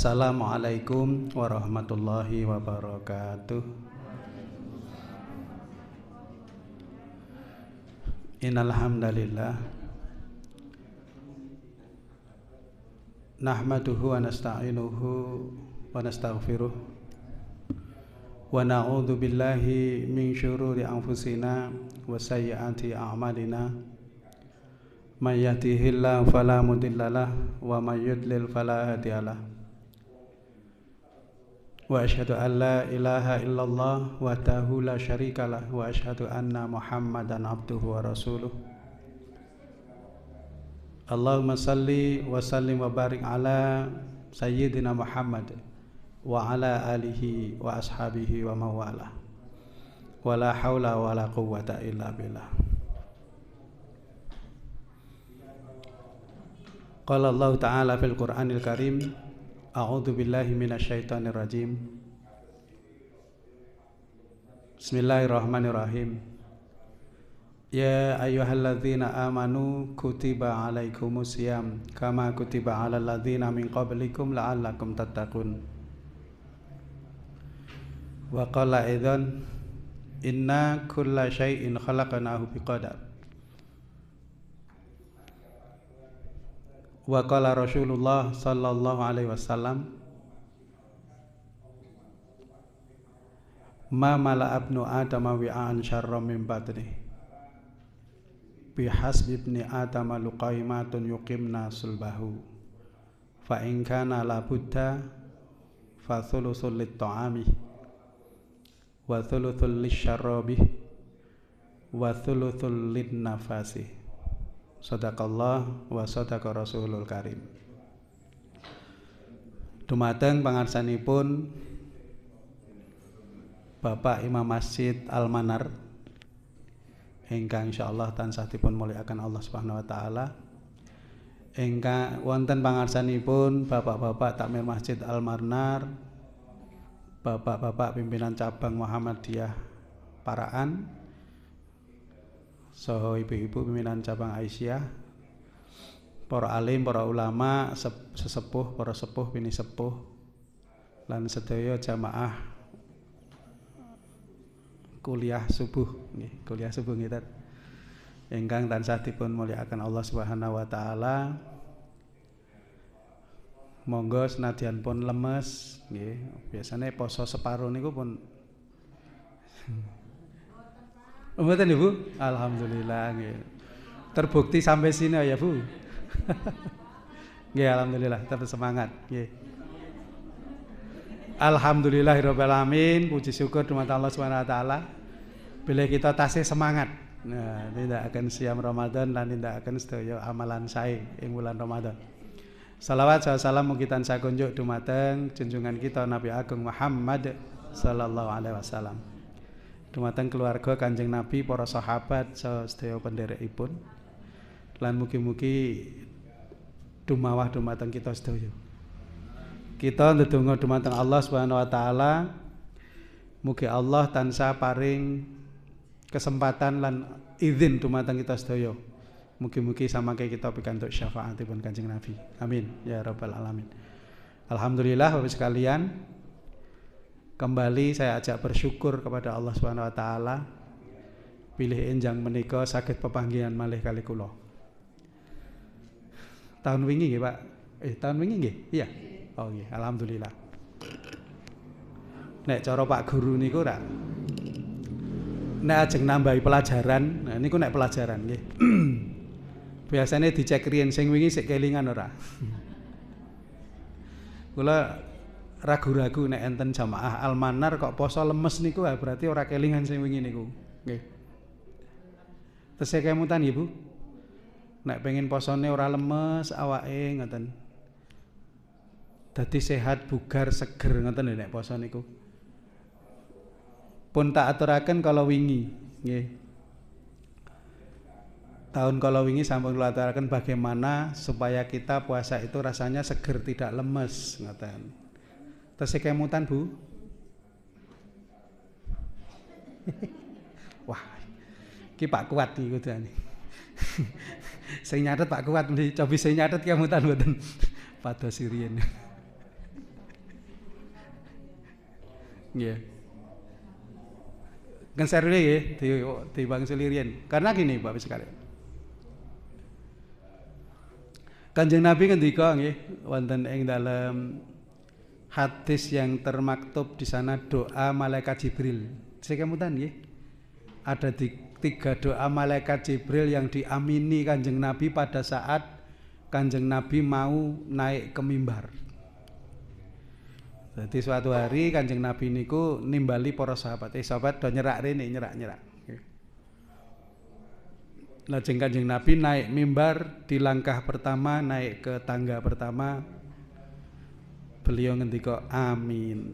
Assalamualaikum warahmatullahi wabarakatuh. Innal hamdalillah nahmaduhu wa nasta'inuhu wa nastaghfiruh wa na'udzu billahi min syururi anfusina wa sayyiati a'malina. May yahdihillahu fala mudhillalah wa may yudlil fala hadiyalah. Wa asyhadu an la ilaha illallah wahdahu la syarikalah wa asyhadu anna Muhammadan abduhu wa rasuluh. Allahumma salli wa sallim wa barik ala sayyidina Muhammad wa ala alihi wa ashabihi wa mawalah. Wa la hawla wa la quwwata illa billah. Qala Allah ta'ala fil Qur'anil Karim, a'udzu billahi minasyaitonir rajim. Bismillahirrahmanirrahim. Ya ayyuhalladzina amanu kutiba alaikumusiyam kama kutiba alal ladzina min qablikum la'allakum tattaqun. Wa qala aidan inna kulla syai'in khalaqnahu biqadar. Wa qala Rasulullah sallallahu alaihi wasallam, ma mala abnu adama wi'an syarra min batni bihasbi ibni adama luqaimatun yuqimna sulbahu fa in kana la budda fa thuluthul lit-ta'ami wa thuluthul lisyarabi wa thuluthul lin-nafasi. Sadaqallah wa sadaqa Rasulul Karim. Dumateng pangarsanipun Bapak Imam Masjid Al-Manar ingkang insyaallah tansah dipun mulyakaken Allah Subhanahu wa taala. Ingkang wonten pangarsanipun Bapak-bapak takmir Masjid Al-Manar, Bapak-bapak pimpinan cabang Muhammadiyah Paraan, saha ibu-ibu pimpinan cabang Aisyah, para alim, para ulama, sesepuh, para sepuh, bini sepuh, lan sedaya jamaah kuliah subuh kita ingkang tansah dipun mulyakaken Allah Subhanahu wa taala. Monggo senadyan pun lemes nggih, biasane poso separo niku pun mboten Ibu? Alhamdulillah nggih. Terbukti sampai sini ya, Bu. Nggih, alhamdulillah tetap semangat nggih. Alhamdulillahirabbil alamin, puji syukur dumateng Allah Subhanahu wa taala. Bila kita tasih semangat. Nah, tidak akan siam Ramadan lan tidak akan sedaya amalan sae ing bulan Ramadan. Salawat salam mugi tansah kunjuk dumateng junjungan kita Nabi Agung Muhammad sallallahu alaihi wasallam. Dumateng keluarga Kanjeng Nabi, para sahabat, sedaya pendherekipun, lan mugi-mugi dumawah dumateng kita sedaya. Kita ndedonga dumateng Allah Subhanahu wa taala, mugi Allah tansah paring kesempatan lan izin dumateng kita sedaya. Mugi-mugi samangke kita pikantuk syafaatipun Kanjeng Nabi. Amin ya rabbal alamin. Alhamdulillah Bapak sekalian, kembali saya ajak bersyukur kepada Allah Subhanahu wa taala pilih enjang menika saged pepanggihan malih kali kula. Tahun wingi nggih, Pak. Tahun wingi nggih? Iya. Oh nggih, alhamdulillah. Nek cara Pak Guru niku ora. Nek ajeng nambahi pelajaran, nah niku nek pelajaran nggih. Biasane dicek riyen sing wingi sik kelingan ora. Kula ragu-ragu nek enten jamaah Al-Manar kok poso lemes niku berarti ora kelingan sing wingi niku. Nggih. Tesih kemutan nggih, Bu. Nek pengen posone ora lemes awake ngoten. Dadi sehat, bugar, seger ngoten nek poso niku. Pun tak aturaken kala wingi, nggih. Tahun kala wingi sampun kula aturaken bagaimana supaya kita puasa itu rasanya seger, tidak lemes ngoten. Tesih kemutan, Bu. Wah, iki Pak Kuat iki kudune. Sing nyatet Pak Kuat mesti cobi sing nyatet kemutan mboten. Pados sirien. Nggih. Kan serine nggih diwangsuli riyen. Karena gini Bapak sekalian. Kanjeng Nabi ngendika nggih wonten ing dalam hadis yang termaktub di sana doa malaikat Jibril. Sekemutan nggih. Ada 3 doa malaikat Jibril yang diamini Kanjeng Nabi pada saat Kanjeng Nabi mau naik ke mimbar. Jadi suatu hari Kanjeng Nabi niku nimbali para sahabat. Sahabat do nyerak rene, nyerak. Lajeng Kanjeng Nabi naik mimbar di langkah pertama, naik ke tangga pertama. Beliau ngendika amin.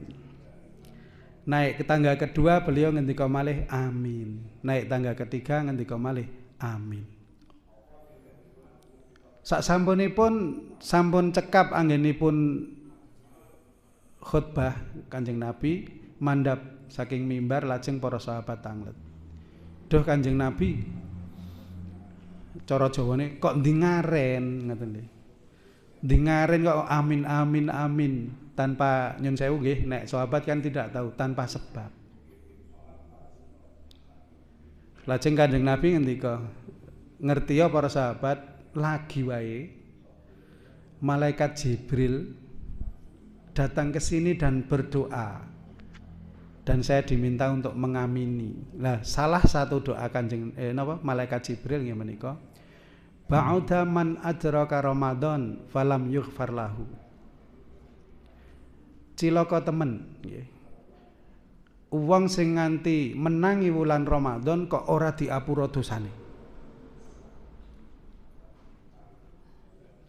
Naik ke tangga kedua beliau ngendika malih amin. Naik tangga ketiga ngendika malih amin. Sak sampunipun sampun cekap anggenipun khutbah Kanjeng Nabi mandhap saking mimbar lajeng para sahabat tanglet. Duh Kanjeng Nabi cara Jawane kok ndingaren ngoten lho. Ndingaren kok amin tanpa nyun sewu nggih nek sahabat kan tidak tahu tanpa sebab. Lajeng Kanjeng Nabi ngendika ngertiya para sahabat lagi wae malaikat Jibril datang ke sini dan berdoa dan saya diminta untuk mengamini. Nah, salah satu doa Kanjeng malaikat Jibril nggih menika ba'da man adraka Ramadan falam yughfar lahu. Cilaka temen nggih. Wong sing nganti menangi wulan Ramadan kok ora diapura dosane.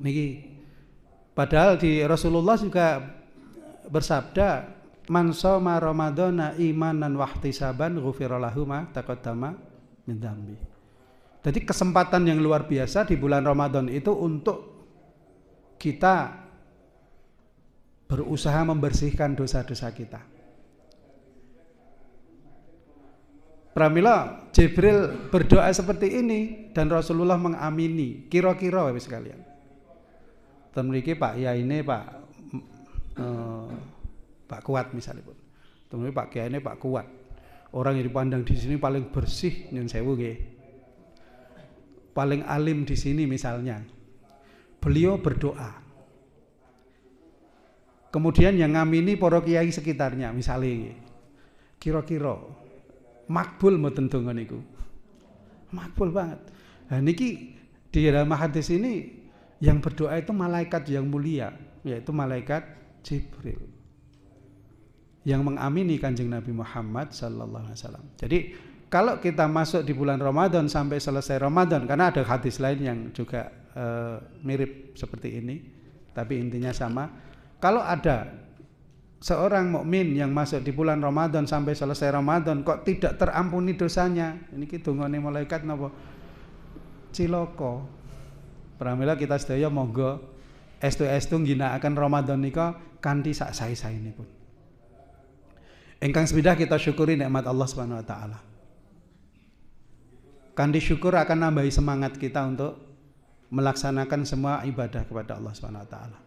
Niki padahal di Rasulullah juga bersabda man shoma ramadhana imanan wahtisaban ghufira lahu ma taqaddama min dzambi. Jadi kesempatan yang luar biasa di bulan Ramadan itu untuk kita berusaha membersihkan dosa-dosa kita. Pramila Jibril berdoa seperti ini dan Rasulullah mengamini. Kira-kira Bapak sekalian. Ten mriki Pak Yai ini Pak Kuat misalnya pun. Temen Pak Kiai ini Pak Kuat. Orang yang dipandang di sini paling bersih nyun sewu nggih. Paling alim di sini misalnya. Beliau berdoa. Kemudian yang ngamini para kiai sekitarnya misalnya. Kira-kira makbul mboten donga niku. Makbul banget. Nah niki di dalam hadis ini yang berdoa itu malaikat yang mulia, yaitu malaikat Jibril yang mengamini Kanjeng Nabi Muhammad sallallahu alaihi wasallam. Jadi kalau kita masuk di bulan Ramadan sampai selesai Ramadan, karena ada hadis lain yang juga mirip seperti ini, tapi intinya sama. Kalau ada seorang mukmin yang masuk di bulan Ramadan sampai selesai Ramadan kok tidak terampuni dosanya, ini dongane malaikat napa? Cilaka. Pramila kita sedaya monggo estu-estu ngginakaken Ramadan nika kanthi sak sae-saenipun. Ingkang sepidah kita syukuri nikmat Allah Subhanahu wa taala. Kanthi syukur akan nambahi semangat kita untuk melaksanakan semua ibadah kepada Allah Subhanahu wa taala.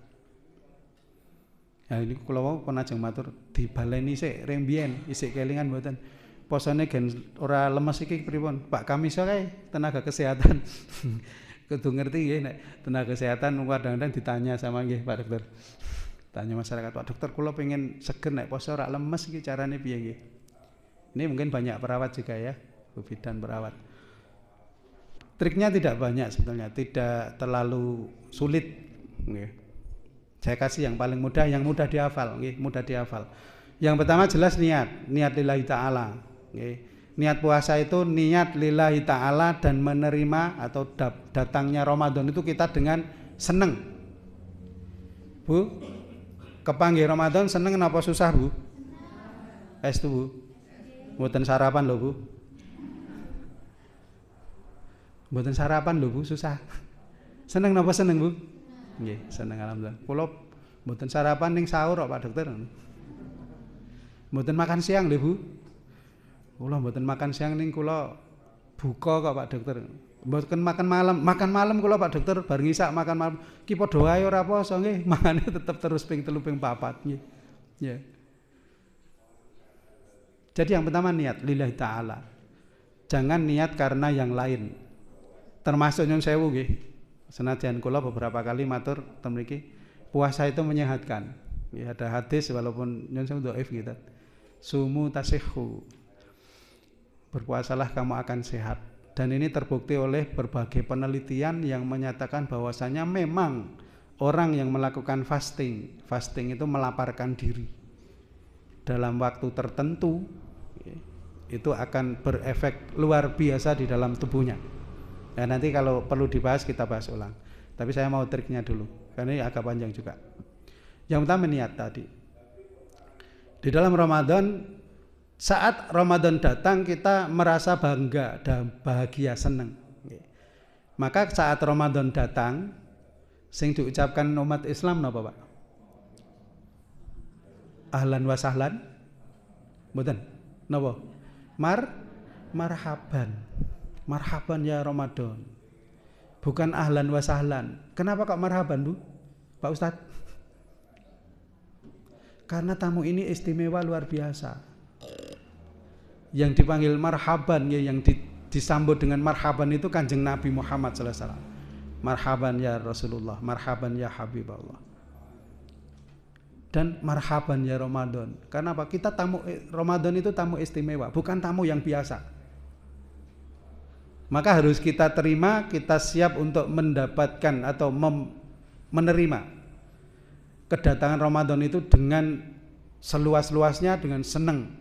Ya ini kula wau pun ajeng matur dibaleni sik ring biyen isik kelingan mboten. Posone gen ora lemes iki pripun? Pak Kamisa kae tenaga kesehatan. Kudu ngerti nggih nek tenaga kesehatan kadang-kadang ditanya sama nggih Pak Dokter. Tanya masyarakat, Pak Dokter kula pengen seger nek poso ora lemes iki carane piye nggih? Ini mungkin banyak perawat juga ya, Bu bidan perawat. Triknya tidak banyak sebetulnya, tidak terlalu sulit nggih. Saya kasih yang paling mudah, yang mudah dihafal nggih, mudah dihafal. Yang pertama jelas niat lillahi taala nggih. Niat puasa itu niat lillahi ta'ala dan menerima atau datangnya Ramadan itu kita dengan seneng. Bu, kepanggih Ramadan seneng napa susah Bu? Estu Bu? Mboten sarapan lho Bu. Mboten sarapan lho Bu, susah. Seneng napa seneng Bu? Nggih, seneng alhamdulillah. Kula mboten sarapan ning sahur kok Pak Dokter. Mboten makan siang lho Bu. Kula mboten makan siang ning kula buka kok Pak Dokter. Mboten makan malam kula Pak Dokter bar ngisak makan malam. Ki padha wae ora poso nggih, mangane tetep terus ping 3 ping 4 nggih. Ya. Jadi yang pertama niat lillahi ta'ala. Jangan niat karena yang lain. Termasuk nyun sewu nggih. Senajan kula beberapa kali matur ten mriki, puasa itu menyehatkan. Ya, ada hadis walaupun nyun sewu dhaif gitu. Sumu tasihhu. Berpuasalah kamu akan sehat. Dan ini terbukti oleh berbagai penelitian yang menyatakan bahwasanya memang orang yang melakukan fasting itu melaparkan diri dalam waktu tertentu, itu akan berefek luar biasa di dalam tubuhnya. Ya, nanti kalau perlu dibahas kita bahas ulang. Tapi saya mau triknya dulu karena ini agak panjang juga. Yang pertama niat tadi. Di dalam Ramadan, saat Ramadan datang kita merasa bangga dan bahagia, senang. Maka saat Ramadan datang, sing diucapkan umat Islam napa, Pak? Ahlan wa sahlan. Mboten. Napa? Marhaban. Marhaban ya Ramadan. Bukan ahlan wa sahlan. Kenapa kok marhaban, Bu? Pak Ustadz? Karena tamu ini istimewa luar biasa. Yang dipanggil marhaban, ya, yang disambut dengan marhaban itu Kanjeng Nabi Muhammad sallallahu alaihi wasallam. Marhaban ya Rasulullah, marhaban ya Habibullah. Dan marhaban ya Ramadan. Karena apa? Kita tamu Ramadan itu tamu istimewa, bukan tamu yang biasa. Maka harus kita terima, kita siap untuk mendapatkan atau menerima kedatangan Ramadan itu dengan seluas-luasnya, dengan senang.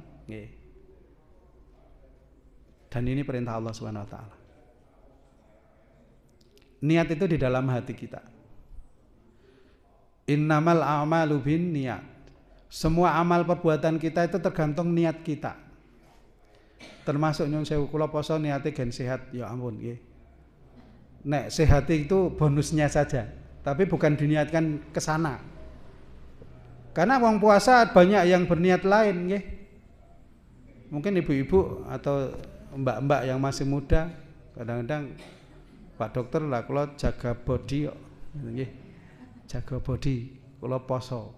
Dan ini perintah Allah Subhanahu wa taala. Niat itu di dalam hati kita. Innamal a'malu bin niat. Semua amal perbuatan kita itu tergantung niat kita. Termasuk nyun sewu kula poso niate gen sehat, ya ampun nggih. Nek sehat itu bonusnya saja, tapi bukan diniatkan ke sana. Karena wong puasa banyak yang berniat lain nggih. Mungkin ibu-ibu atau mbak-mbak yang masih muda kadang-kadang, Pak dokter lah kula jaga body kok nggih. Jaga body, kula poso.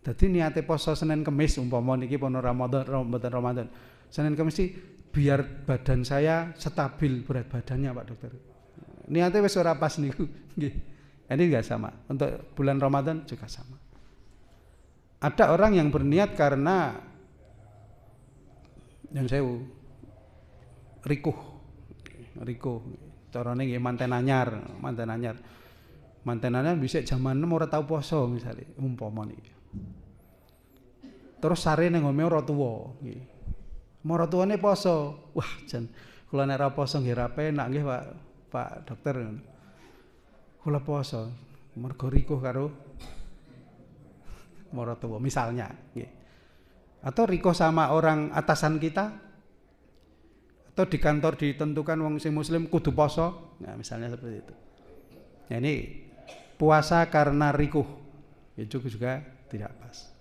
Dadi niate poso Senin Kamis umpama niki pono Ramadan. Senin Kamis biar badan saya stabil berat badannya, Pak dokter. Niate wis ora pas niku nggih. Ini enggak sama. Untuk bulan Ramadan juga sama. Ada orang yang berniat karena yang sewu rikuh. Carane nggih manten anyar. Manten anyar bisa jaman 6 ora tau poso misale umpama niki. Terus sare ning ngome ora tuwa nggih. Mara tuwane poso. Wah, jan kula nek ora poso nggih ra penak nggih, Pak dokter. Kula poso mergo rikuh karo mara tuwa misalnya nggih. Atau rikuh sama orang atasan kita, atau di kantor ditentukan wong sing muslim kudu poso. Nah, misalnya seperti itu. Nah, ini puasa karena rikuh. Itu juga tidak pas.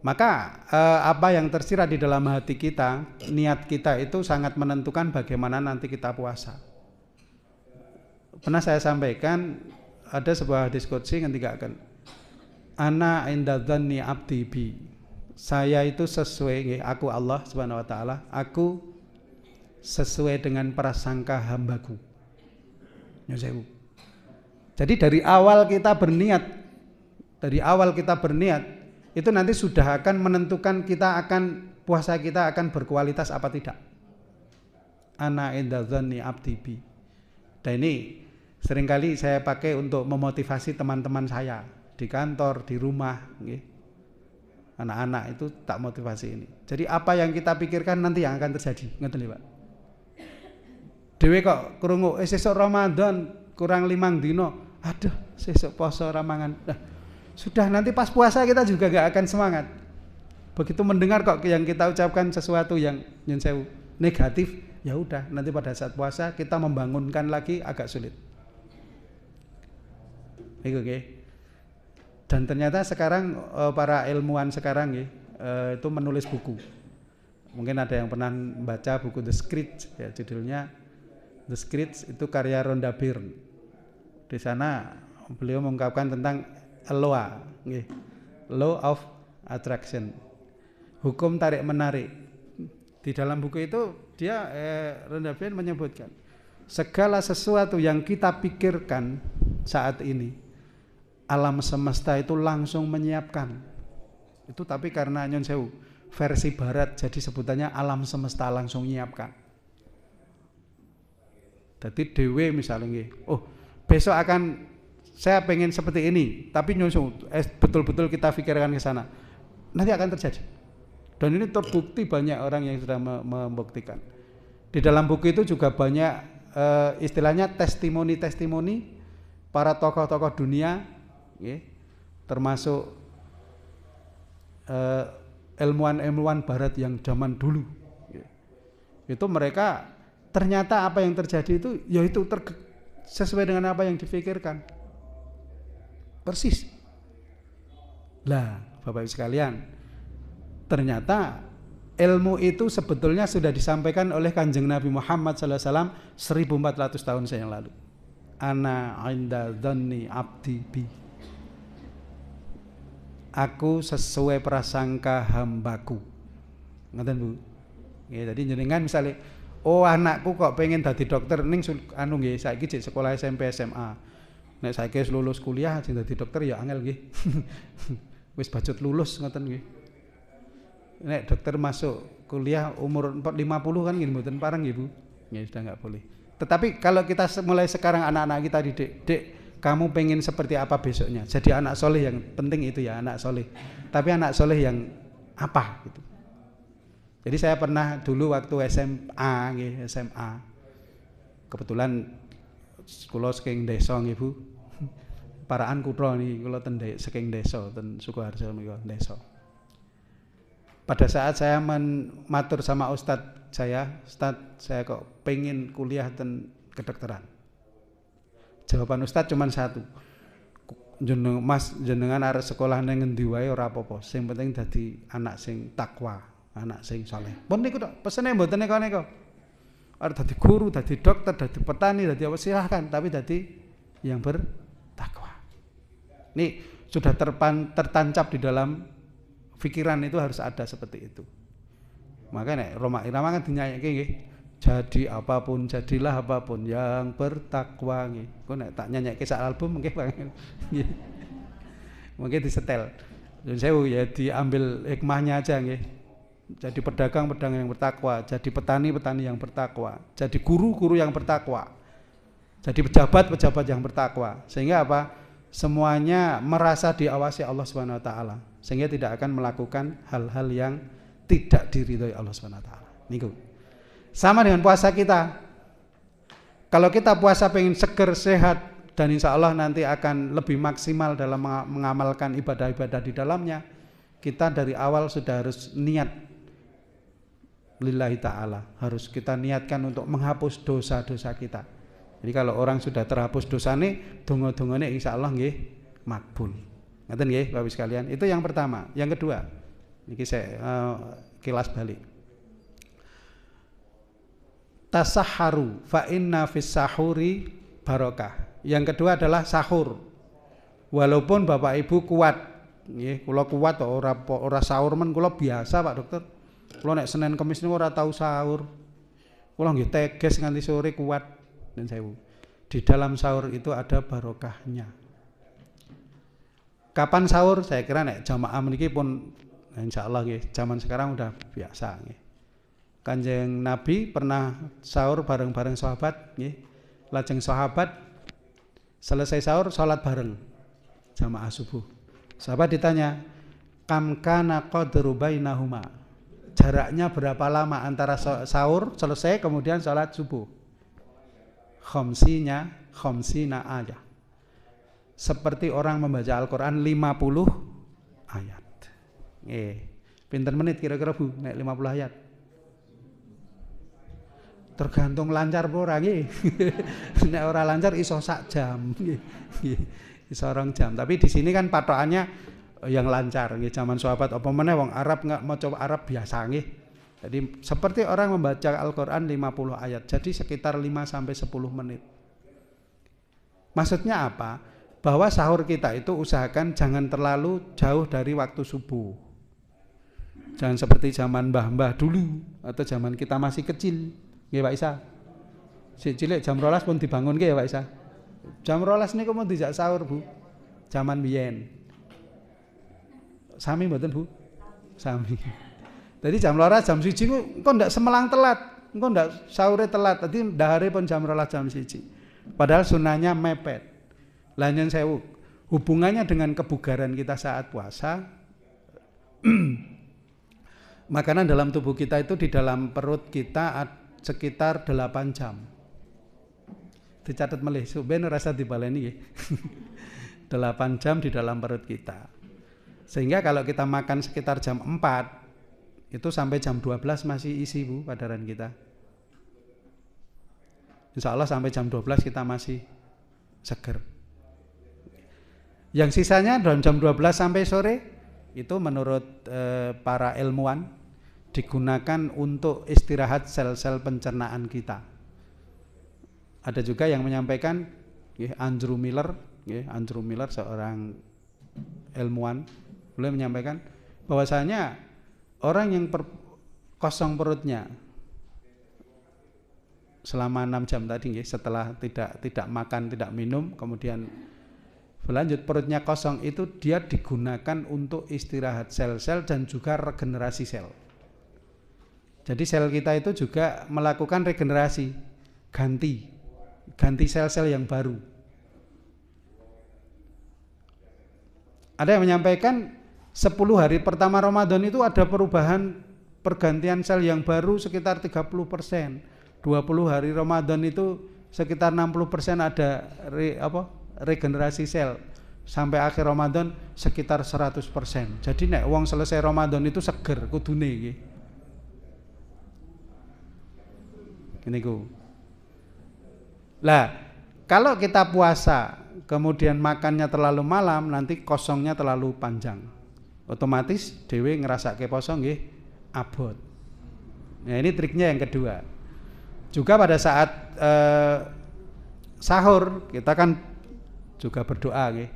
Maka apa yang tersirat di dalam hati kita, niat kita itu sangat menentukan bagaimana nanti kita puasa. Pernah saya sampaikan ada sebuah diskusi ketika akan ana inda dzanni abdi bi. Saya itu sesuai, aku Allah Subhanahu wa taala, aku sesuai dengan prasangka hambaku. Nyusewu. Jadi dari awal kita berniat, itu nanti sudah akan menentukan puasa kita akan berkualitas apa tidak. Ana inda dzanni abdi bi. Dan ini seringkali saya pakai untuk memotivasi teman-teman saya di kantor, di rumah, nggih. Anak-anak itu tak motivasi ini. Jadi apa yang kita pikirkan nanti yang akan terjadi, ngoten lho, Pak. Dhewe kok krungu sesuk Ramadan kurang 5 dino. Aduh, sesuk poso ramangan. Nah, sudah nanti pas puasa kita juga gak akan semangat. Begitu mendengar kok yang kita ucapkan sesuatu yang nyun sewu negatif, ya udah nanti pada saat puasa kita membangunkan lagi agak sulit. Oke. Dan ternyata sekarang para ilmuwan sekarang itu menulis buku. Mungkin ada yang pernah baca buku The Script, ya, judulnya The Script, itu karya Rhonda Byrne. Di sana beliau mengungkapkan tentang LOA, Law of Attraction. hukum tarik menarik. Di dalam buku itu dia Rendavian menyebutkan segala sesuatu yang kita pikirkan saat ini alam semesta itu langsung menyiapkan. Itu tapi karena Nyon Sewu versi barat jadi sebutannya alam semesta langsung menyiapkan. Jadi dewe misalnya, oh besok akan saya pengen seperti ini, tapi Nyon Sewu betul-betul kita pikirkan ke sana, nanti akan terjadi. Dan ini terbukti banyak orang yang sudah membuktikan. Di dalam buku itu juga banyak istilahnya testimoni-testimoni para tokoh-tokoh dunia, termasuk ilmuwan-ilmuwan barat yang zaman dulu. Itu mereka ternyata apa yang terjadi itu yaitu sesuai dengan apa yang difikirkan. Persis. Lah, Bapak Ibu sekalian, ternyata ilmu itu sebetulnya sudah disampaikan oleh Kanjeng Nabi Muhammad SAW 1400 tahun yang lalu. Ana inda dhanni abdi bi. Aku sesuai prasangka hambaku. Ngoten Bu. Ya, jadi jenengan misalnya, oh anakku kok pengen dadi dokter ning anu nggih saiki jek sekolah SMP SMA. Nek saiki lulus kuliah sing dadi dokter ya angel nggih. Wis bacut lulus ngoten nggih. Nek dokter masuk kuliah umur 50 kan nggih mboten pareng nggih Bu. Ya sudah enggak boleh. Tetapi kalau kita mulai sekarang anak-anak kita didik, Dek, kamu pengen seperti apa besoknya? Jadi anak soleh, yang penting itu ya anak soleh. Tapi anak soleh yang apa gitu. Jadi saya pernah dulu waktu SMA, kebetulan kula saking desa nggih Bu. Paraan kutha niki kula ten saking desa ten Sukoharjo menika desa. Pada saat saya matur sama Ustadz saya kok pengen kuliah ten kedokteran. Jawaban Ustadz cuma satu. Mas jenengan arep sekolah nang ngendi wae ora apa-apa. Sing penting dadi anak sing takwa, anak sing saleh. Pun niku tok, pesene mboten neka-neka. Arep dadi guru, dadi dokter, dadi petani, dadi apa silahkan, tapi dadi yang bertakwa. Ini sudah tertancap di dalam pikiran, itu harus ada seperti itu. Makanya Roma Irama kan dinyanyikke nggih. Jadi apapun, jadilah apapun yang bertakwa nggih. Kok nek tak nyanyikke sak album nggih Bang. Mungkin disetel. Dan saya ya diambil hikmahnya aja nggih. Jadi pedagang yang bertakwa, jadi petani yang bertakwa, jadi guru yang bertakwa. Jadi pejabat yang bertakwa. Sehingga apa? Semuanya merasa diawasi Allah Subhanahu wa taala. Sehingga tidak akan melakukan hal-hal yang tidak diridhoi Allah Subhanahu wa taala. Niku. Sama dengan puasa kita. Kalau kita puasa pengen seger, sehat, dan insya Allah nanti akan lebih maksimal dalam mengamalkan ibadah-ibadah di dalamnya, kita dari awal sudah harus niat lillahi ta'ala. Harus kita niatkan untuk menghapus dosa-dosa kita. Jadi kalau orang sudah terhapus dosane, donga-dongane insya Allah nggih makbul. Ngaten nggih Bapak sekalian. Itu yang pertama. Yang kedua, niki saya kilas balik. Tasahharu fa inna fis sahuri barokah. Yang kedua adalah sahur. Walaupun Bapak Ibu kuat, nggih, kula kuat ora sahur men kula biasa Pak Dokter. Kula nek Senin Kamis niku ora tau sahur. Kula nggih teges nganti sore kuat dan sewu. Di dalam sahur itu ada barokahnya. Kapan sahur? Saya kira nek jamaah meniki pun insyaallah nggih, zaman sekarang udah biasa nggih. Kanjeng Nabi pernah sahur bareng-bareng sahabat, nggih. Lajeng sahabat selesai sahur salat bareng jamaah subuh. Sahabat ditanya, "Kam kana qadru bainahuma?" Jaraknya berapa lama antara sahur selesai kemudian salat subuh? Khamsina ayat. Seperti orang membaca Al-Qur'an 50 ayat. Pinten menit kira-kira Bu nek 50 ayat? Tergantung lancar apa ora nggih. Nek ora lancar iso sak jam nggih. Iso 2 jam. Tapi di sini kan patokannya yang lancar nggih. Zaman sahabat apa meneh wong Arab enggak maca Arab biasa nggih. Jadi seperti orang membaca Al-Qur'an 50 ayat. Jadi sekitar 5 sampai 10 menit. Maksudnya apa? Bahwa sahur kita itu usahakan jangan terlalu jauh dari waktu subuh. Jangan seperti zaman mbah-mbah dulu atau zaman kita masih kecil. Nggih Pak Isa. Sik cilik jam 12 pun dibangun ya Pak Isa. Jam 12 niku mau dijak sahur, Bu. Zaman biyen. Sami mboten, Bu? Sami. Jadi jam 12 jam 1 ku engko ndak semelang telat. Engko ndak sahure telat. Dadi dahare pun jam 12 jam 1. Padahal sunahnya mepet. Lah nyen sewu. Hubungannya dengan kebugaran kita saat puasa. Makanan dalam tubuh kita itu di dalam perut kita sekitar 8 jam. Dicatat melih, ben rasa dibaleni nggih. 8 jam di dalam perut kita. Sehingga kalau kita makan sekitar jam 4 itu sampai jam 12 masih isi, Bu, padaran kita. Insya Allah sampai jam 12 kita masih seger. Yang sisanya dalam jam 12 sampai sore itu menurut para ilmuwan digunakan untuk istirahat sel-sel pencernaan kita. Ada juga yang menyampaikan, Andrew Miller seorang ilmuwan, beliau menyampaikan bahwasanya orang yang kosong perutnya selama 6 jam tadi, setelah tidak makan, tidak minum, kemudian berlanjut perutnya kosong, itu dia digunakan untuk istirahat sel-sel dan juga regenerasi sel. Jadi sel kita itu juga melakukan regenerasi, ganti sel-sel yang baru. Ada yang menyampaikan 10 hari pertama Ramadan itu ada perubahan pergantian sel yang baru sekitar 30%. 20 hari Ramadan itu sekitar 60% ada regenerasi sel. Sampai akhir Ramadan sekitar 100%. Jadi nek wong selesai Ramadan itu seger kudune iki. Niku. Lah, kalau kita puasa kemudian makannya terlalu malam, nanti kosongnya terlalu panjang. Otomatis dhewe ngrasake poso nggih abot. Nah, ini triknya yang kedua. Juga pada saat sahur kita kan juga berdoa nggih.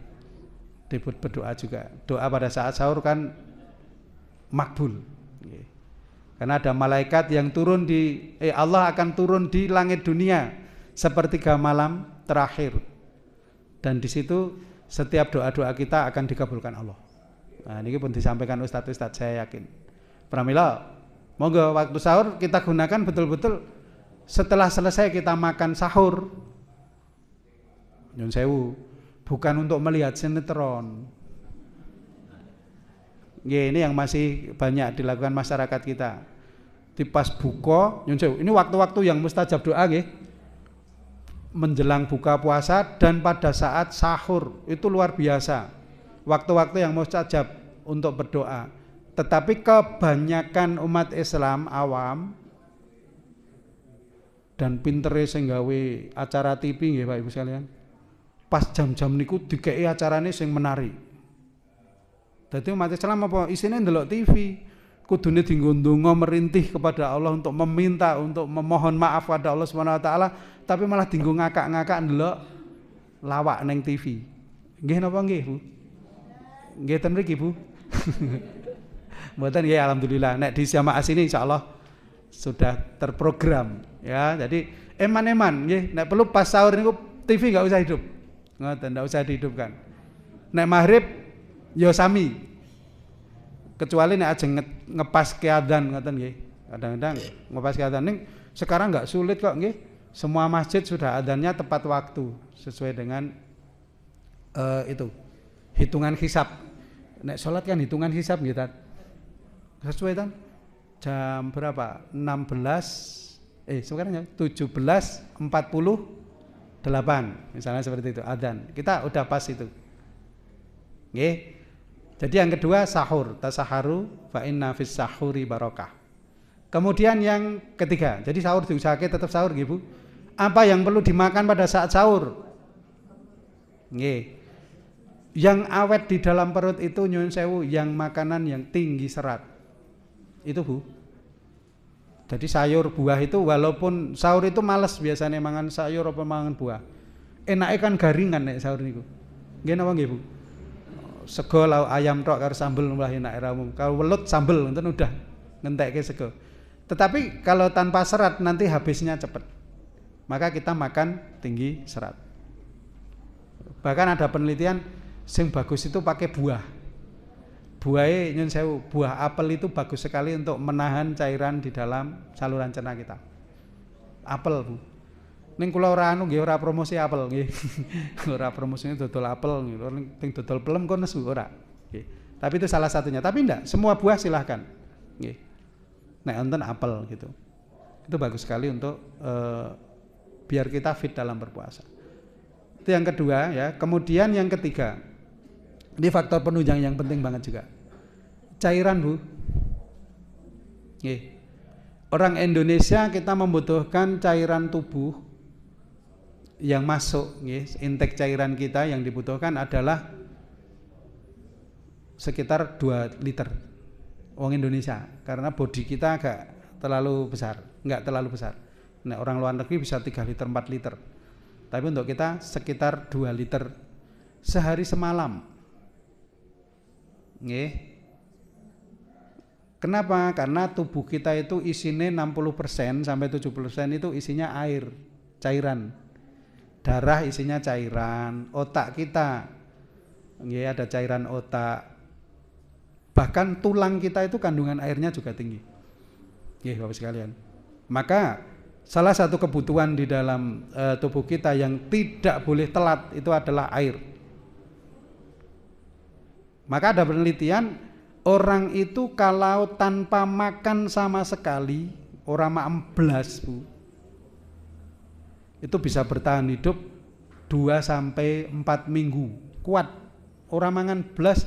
Debut berdoa juga. Doa pada saat sahur kan makbul nggih. Karena ada malaikat yang turun Allah akan turun di langit dunia sepertiga malam terakhir. Dan di situ setiap doa-doa kita akan dikabulkan Allah. Nah, ini pun disampaikan ustadz-ustadz, saya yakin. Pramila, monggo waktu sahur kita gunakan betul-betul setelah selesai kita makan sahur. Nyun sewu, bukan untuk melihat sinetron. Ini yang masih banyak dilakukan masyarakat kita. Di pas buka, nyun sewu, ini waktu-waktu yang mustajab doa nggih. Menjelang buka puasa dan pada saat sahur itu luar biasa. Waktu-waktu yang mustajab untuk berdoa. Tetapi kebanyakan umat Islam awam dan pintere sing gawe acara TV nggih Pak Ibu sekalian. Pas jam-jam niku dikei acarane sing menarik. Dadi umat Islam apa isine ndelok TV, kudune dienggo ndonga merintih kepada Allah untuk meminta, untuk memohon maaf pada Allah Subhanahu wa taala, tapi malah dienggo ngakak-ngakak ndelok lawak neng TV. Nggih napa nggih, Bu? Nggih ten mriki, Bu. Mboten nggih, alhamdulillah. Nek di jamaah sini insyaallah sudah terprogram ya. Jadi eman-eman nggih, nek perlu pas sahur niku TV enggak usah hidup. Ngoten, enggak usah dihidupkan. Nek maghrib ya sami. Kecuali nek ajeng ngepas ke adzan ngoten nggih. Kadang-kadang ngepas ke adzan ning sekarang enggak sulit kok nggih. Semua masjid sudah adzannya tepat waktu sesuai dengan itu. Hitungan hisab. Nek salat kan hitungan hisab nggih, Tat. Sesuai kan? Jam berapa? 16 sekarang ya 17.48 misalnya seperti itu adzan. Kita udah pas itu. Nggih. Jadi yang kedua sahur, tasaharu fa inna fis sahuri barokah. Kemudian yang ketiga, jadi sahur diusahakan tetap sahur nggih, Bu. Apa yang perlu dimakan pada saat sahur? Nggih. Yang awet di dalam perut itu nyuwun sewu, yang makanan yang tinggi serat. Itu, Bu. Jadi sayur buah itu walaupun sahur itu males biasanya mangan sayur apa mangan buah. Enake kan garingan nek sahur niku. Nggih napa nggih, Bu? sego lauk ayam tok karo sambel wah enak ra umum. Kalau welut sambel ngoten udah ngentekke sego. Tetapi kalau tanpa serat nanti habisnya cepat. Maka kita makan tinggi serat. Bahkan ada penelitian sing bagus itu pakai buah. Buahnya nyun sewu, buah apel itu bagus sekali untuk menahan cairan di dalam saluran cerna kita. Apel, Bu. Ning kula ora anu nggih ora promosi apel nggih. Ora promosine dodol apel nggih. Ning dodol pelem kon nesu ora. Nggih. Tapi itu salah satunya. Tapi enggak, semua buah silahkan. Nggih. Nek enten apel gitu. Itu bagus sekali untuk biar kita fit dalam berpuasa. Itu yang kedua ya. Kemudian yang ketiga. Ini faktor penunjang yang penting banget juga. Cairan, Bu. Nggih. Orang Indonesia kita membutuhkan cairan tubuh yang masuk, intake cairan kita yang dibutuhkan adalah sekitar 2 liter orang Indonesia karena body kita agak terlalu besar, enggak terlalu besar. Nah, orang luar negeri bisa 3 liter, 4 liter. Tapi untuk kita sekitar 2 liter sehari semalam. Nggih. Kenapa? Karena tubuh kita itu isinya 60% sampai 70% itu isinya air, cairan. Darah isinya cairan, otak kita ya ada cairan otak. Bahkan tulang kita itu kandungan airnya juga tinggi. Ya, Bapak sekalian. Maka salah satu kebutuhan di dalam tubuh kita yang tidak boleh telat itu adalah air. Maka ada penelitian orang itu kalau tanpa makan sama sekali, orang makan belas, Bu, itu bisa bertahan hidup 2-4 minggu. Kuat. Orang mangan belas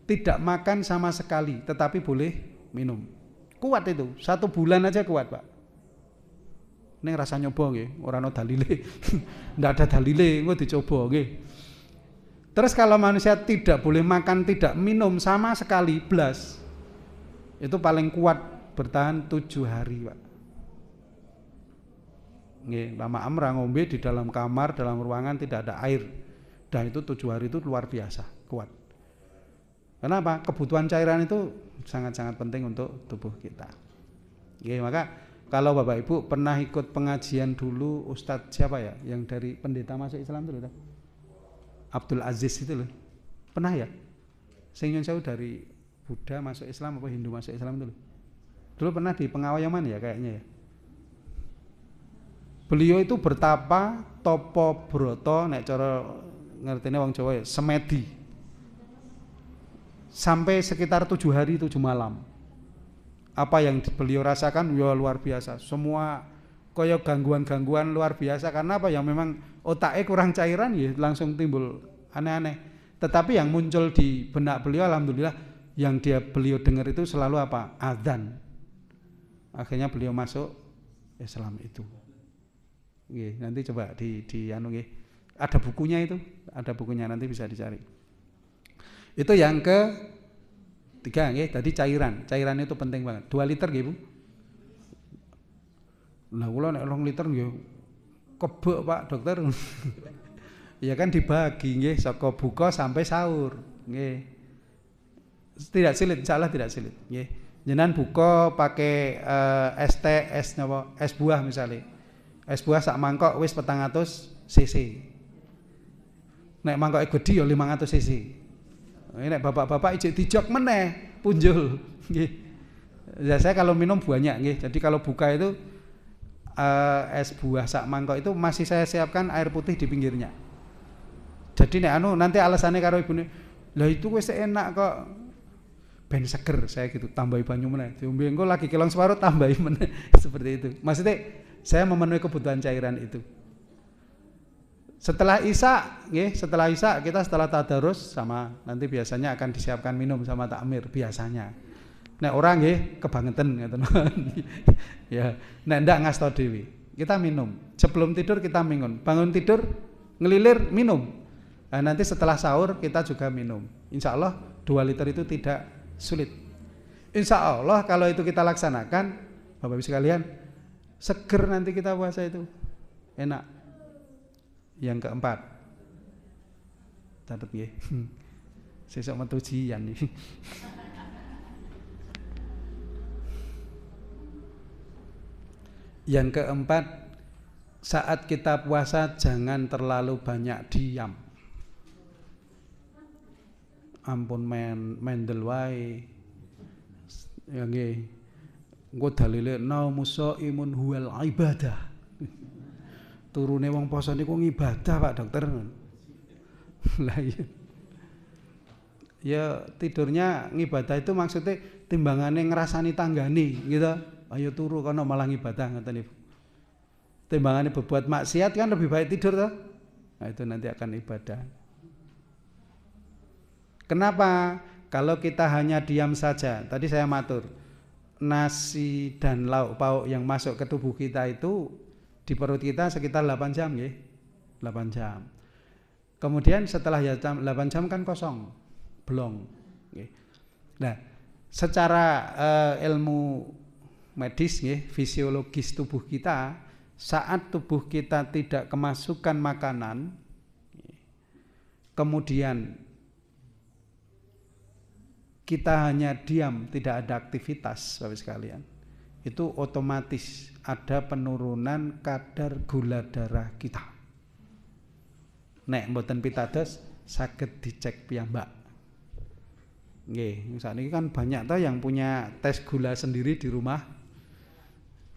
tidak makan sama sekali, tetapi boleh minum. Kuat itu. 1 bulan aja kuat, Pak. Ini rasa nyoba nggih, ora ana dalile. Ndak ada dalile, engko dicoba nggih. Terus kalau manusia tidak boleh makan, tidak minum sama sekali belas, itu paling kuat bertahan 7 hari, Pak. Nggih, lama amra ngombe di dalam kamar, dalam ruangan tidak ada air. Dan itu 7 hari itu luar biasa, kuat. Kenapa? Kebutuhan cairan itu sangat-sangat penting untuk tubuh kita. Nggih, maka kalau Bapak Ibu pernah ikut pengajian dulu Ustadz siapa ya? Yang dari pendeta masuk Islam itu loh. Abdul Aziz itu loh. Pernah ya? Sing nyun sewu dari Buddha masuk Islam apa Hindu masuk Islam itu loh. Dulu pernah di Pengawayaman ya kayaknya ya. Beliau itu bertapa topo broto nek cara ngertine wong Jawa ya, semedi. Sampai sekitar 7 hari 7 malam. Apa yang beliau rasakan ya luar biasa. Semua kaya gangguan-gangguan luar biasa karena apa yang memang otaknya kurang cairan ya langsung timbul aneh-aneh. Tetapi yang muncul di benak beliau alhamdulillah yang beliau dengar itu selalu apa? Adzan. Akhirnya beliau masuk Islam itu. Nggih, nanti coba di anu nggih. Ada bukunya itu, ada bukunya nanti bisa dicari. Itu yang ketiga nggih, tadi cairan. Cairan itu penting banget. 2 liter nggih, Bu. Lah kula nek 2 liter nggih kebek, Pak Dokter. Ya kan dibagi nggih saka buka sampai sahur, nggih. Tidak sulit, insyaallah tidak sulit, nggih. Jenengan buka pakai es teh, es napa? Es buah misalnya. Es buah sak mangkok wis 400 cc. Nek mangkoke gedhi ya 500 cc. Nek bapak-bapak ijik dijok meneh punjul nggih. Ya saya kalau minum banyak nggih. Jadi kalau buka itu es buah sak mangkok itu masih saya siapkan air putih di pinggirnya. Jadi nek anu nanti alasannya karo ibune, "Lah itu wis enak kok." Ben seger saya gitu, tambahi banyu meneh. Diombe engko lagi kelong separuh tambahi meneh. Seperti itu. Maksudnya saya memenuhi kebutuhan cairan itu. Setelah Isya, nggih, setelah Isya kita setelah tadarus sama nanti biasanya akan disiapkan minum sama takmir biasanya. Nek orang nggih kebangetan ngoten. Ya, nek ndak ngasto dhewe. Kita minum. Sebelum tidur kita minum. Bangun tidur ngelilir minum. Nah, nanti setelah sahur kita juga minum. Insya Allah 2 liter itu tidak sulit. Insya Allah kalau itu kita laksanakan, Bapak Ibu sekalian, seger nanti kita puasa itu enak. Yang keempat, catat nggih. Sesuk metu jian iki. Yang keempat, saat kita puasa jangan terlalu banyak diam. Ampun mendel wae. Ya nggih. Engko dalile naumus shaimun huwal ibadah. Turune wong poso niku ngibadah Pak Dokter. Lah iya. Ya tidurnya ngibadah itu maksudnya timbangane ngrasani tanggane gitu. Ayo turu kono malah ngibadah ngoten Ibu. Timbangane berbuat maksiat kan lebih baik tidur toh. Nah itu nanti akan ibadah. Kenapa? Kalau kita hanya diam saja, tadi saya matur, nasi dan lauk pauk yang masuk ke tubuh kita itu di perut kita sekitar 8 jam ya. 8 jam. Kemudian setelah 8 jam kan kosong, blong. Nah, secara ilmu medis ya, fisiologis tubuh kita, saat tubuh kita tidak kemasukan makanan, kemudian kita hanya diam, tidak ada aktivitas, Bapak sekalian, itu otomatis ada penurunan kadar gula darah kita. Nek mboten pitados saged dicek piyambak. Nggih, saat ini kan banyak toh yang punya tes gula sendiri di rumah.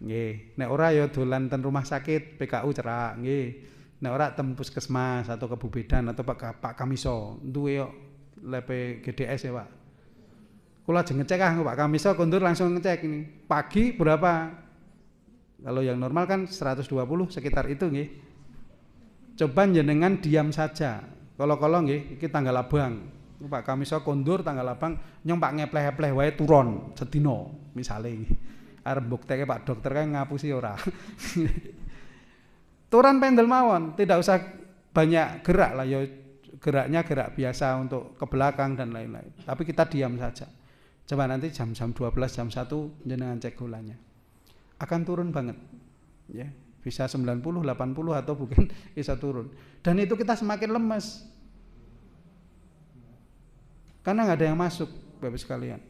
Nggih, nek ora ya dolan ten rumah sakit PKU cerak, nggih. Nek ora tem puskesmas atau kebubedan atau Pak Kamiso, duwe yo lepe GDS ya, Pak. Kula ajeng ngecek Pak Kamiso kondur langsung ngecek ini. Pagi berapa? Kalau yang normal kan 120 sekitar itu nggih. Coba jenengan diam saja. Kalau nggih iki tanggal abang. Pak Kamiso kondur tanggal abang nyong Pak ngepleh-epleh wae turon sedina misale nggih. Arep bukteke Pak Dokter kan ngapusi ora. Turan pendel mawon, tidak usah banyak gerak lah ya, geraknya gerak biasa untuk ke belakang dan lain-lain. Tapi kita diam saja. Coba nanti jam-jam 12 jam 1 jenengan cek gulanya. Akan turun banget. Ya, bisa 90, 80 atau mungkin bisa turun. Dan itu kita semakin lemes. Karena nggak ada yang masuk, Bapak sekalian.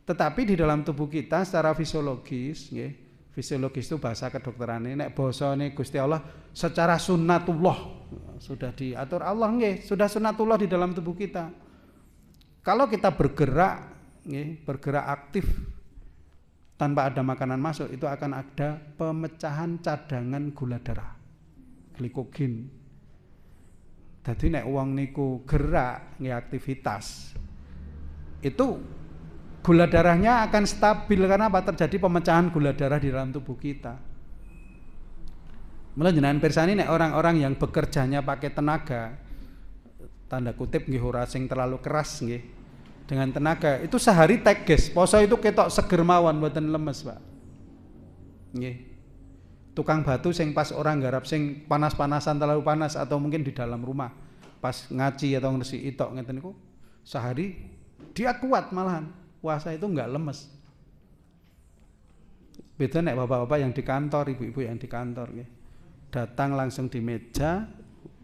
Tetapi di dalam tubuh kita secara fisiologis, ya, fisiologis itu bahasa kedokteran ini, nek bosone Gusti Allah secara sunnatullah sudah diatur Allah, nggih, sudah sunnatullah di dalam tubuh kita. Kalau kita bergerak, nggih, bergerak aktif tanpa ada makanan masuk, itu akan ada pemecahan cadangan gula darah, glikogen. Jadi nek wong niku gerak, nggih, aktivitas, itu gula darahnya akan stabil karena apa? Terjadi pemecahan gula darah di dalam tubuh kita. Mula jenengan pirsani nek orang-orang yang bekerjanya pakai tenaga, tanda kutip nggih ora sing terlalu keras nggih, dengan tenaga itu sehari teges, poso itu ketok seger mawon mboten lemes, Pak. Nggih. Tukang batu sing pas orang garap sing panas-panasan terlalu panas atau mungkin di dalam rumah pas ngaci atau ngresiki itok ngeten niku sehari dia kuat malahan. Puasa itu enggak lemes. Beda nek bapak-bapak yang di kantor, ibu-ibu yang di kantor nggih. Datang langsung di meja,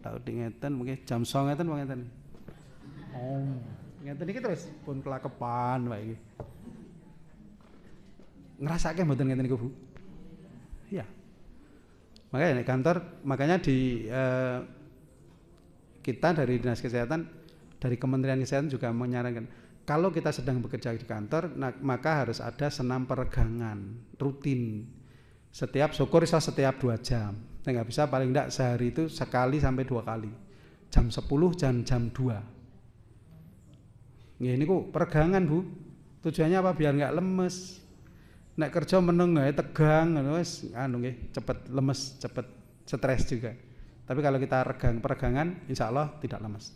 tau di ngeten mungkin jam 09.00 ngeten ngeten. Oh, ngeten iki terus pun kelakepan wae iki. Ngrasake mboten ngeten niku, Bu? Iya. Makanya di kantor, makanya di kita dari Dinas Kesehatan, dari Kementerian Kesehatan juga menyarankan kalau kita sedang bekerja di kantor, maka harus ada senam peregangan rutin. Setiap syukur bisa setiap 2 jam. Nggak bisa paling enggak sehari itu sekali sampai 2 kali. Jam 10 dan jam 2. Ini kok peregangan, Bu. Tujuannya apa? Biar nggak lemes. Nek kerja meneng tegang wis anu nggih cepet lemes, cepet stres juga. Tapi kalau kita peregangan insya Allah tidak lemes.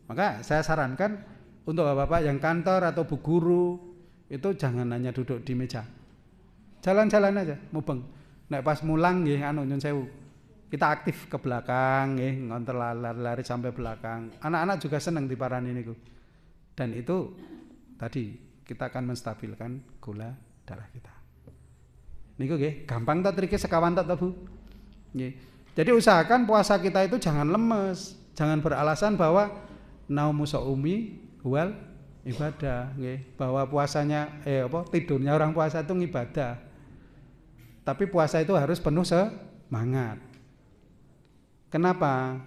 Maka saya sarankan untuk bapak-bapak yang kantor atau bu guru itu jangan hanya duduk di meja. Jalan-jalan aja, mubeng. Nek pas mulang nggih anu nyun sewu. Kita aktif ke belakang nggih, ngontor lari-lari sampai belakang. Anak-anak juga senang diparani niku. Dan itu tadi kita akan menstabilkan gula darah kita. Niku nggih, gampang ta trike sekawan ta Bu? Nggih. Jadi usahakan puasa kita itu jangan lemes, jangan beralasan bahwa naumu saumi huwal ibadah, nggih. Bahwa puasanya tidurnya orang puasa itu ibadah. Tapi puasa itu harus penuh semangat. Kenapa?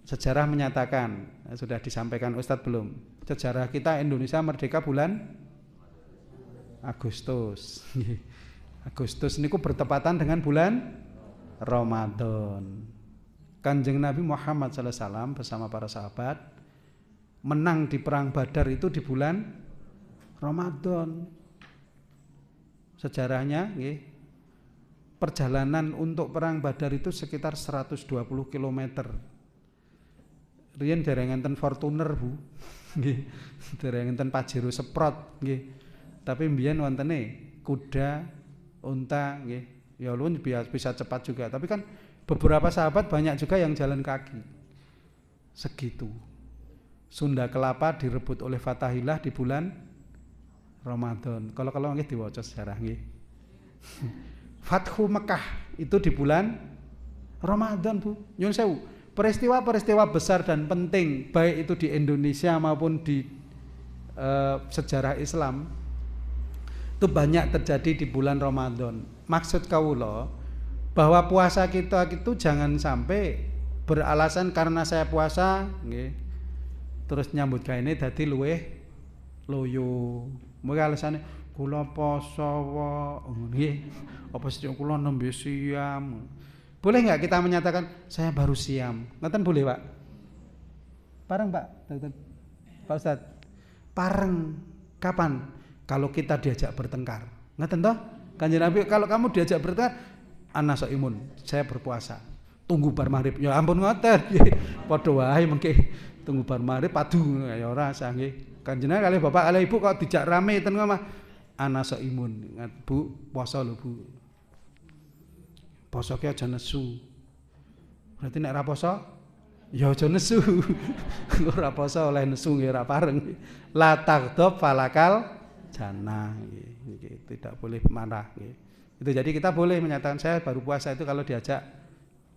Sejarah menyatakan, sudah disampaikan Ustadz belum? Sejarah kita Indonesia merdeka bulan Agustus. Agustus niku bertepatan dengan bulan Ramadan. Kanjeng Nabi Muhammad SAW bersama para sahabat menang di perang Badar itu di bulan Ramadan. Sejarahnya, perjalanan untuk perang Badar itu sekitar 120 km. Riyen dereng enten Fortuner, Bu. Nggih. Dereng enten Pajero Sprot, nggih. Tapi mbiyen wontene kuda, unta, nggih. Ya ulun bisa cepat juga, tapi kan beberapa sahabat banyak juga yang jalan kaki. Segitu. Sunda Kelapa direbut oleh Fathahillah di bulan Ramadan. Kalau nggih diwaca sejarah nggih. Fathu Mekah itu di bulan Ramadan, Bu. Nyun sewu. Peristiwa-peristiwa besar dan penting baik itu di Indonesia maupun di sejarah Islam itu banyak terjadi di bulan Ramadan. Maksud kawula bahwa puasa kita itu jangan sampai beralasan karena saya puasa nggih, terus nyambut gawe dadi luweh loyo. Mula alasane kula poso nggih, apa sih kula nembe siam. Boleh nggak kita menyatakan saya baru siam? Ngoten boleh, Pak? Pareng, Pak, Dokter. Pak Ustadz. Pareng. Kapan? Kalau kita diajak bertengkar. Ngoten toh? Kanjeng Nabi, kalau kamu diajak bertengkar, ana sok imun, saya berpuasa. Tunggu bar maghrib. Ya ampun ngoten. Padha wae mengke tunggu bar maghrib padu ya ora sah nggih. Kanjeng kalih Bapak kalih Ibu kok dijak rame ten omah. Ana sok imun. Bu, puasa lho, Bu. Poso ki aja nesu. Berarti nek ora poso ya aja nesu. Ora poso oleh nesu nggih ora pareng. La taghdab falakal jannah nggih. Tidak boleh marah nggih. Itu jadi kita boleh menyatakan saya baru puasa itu kalau diajak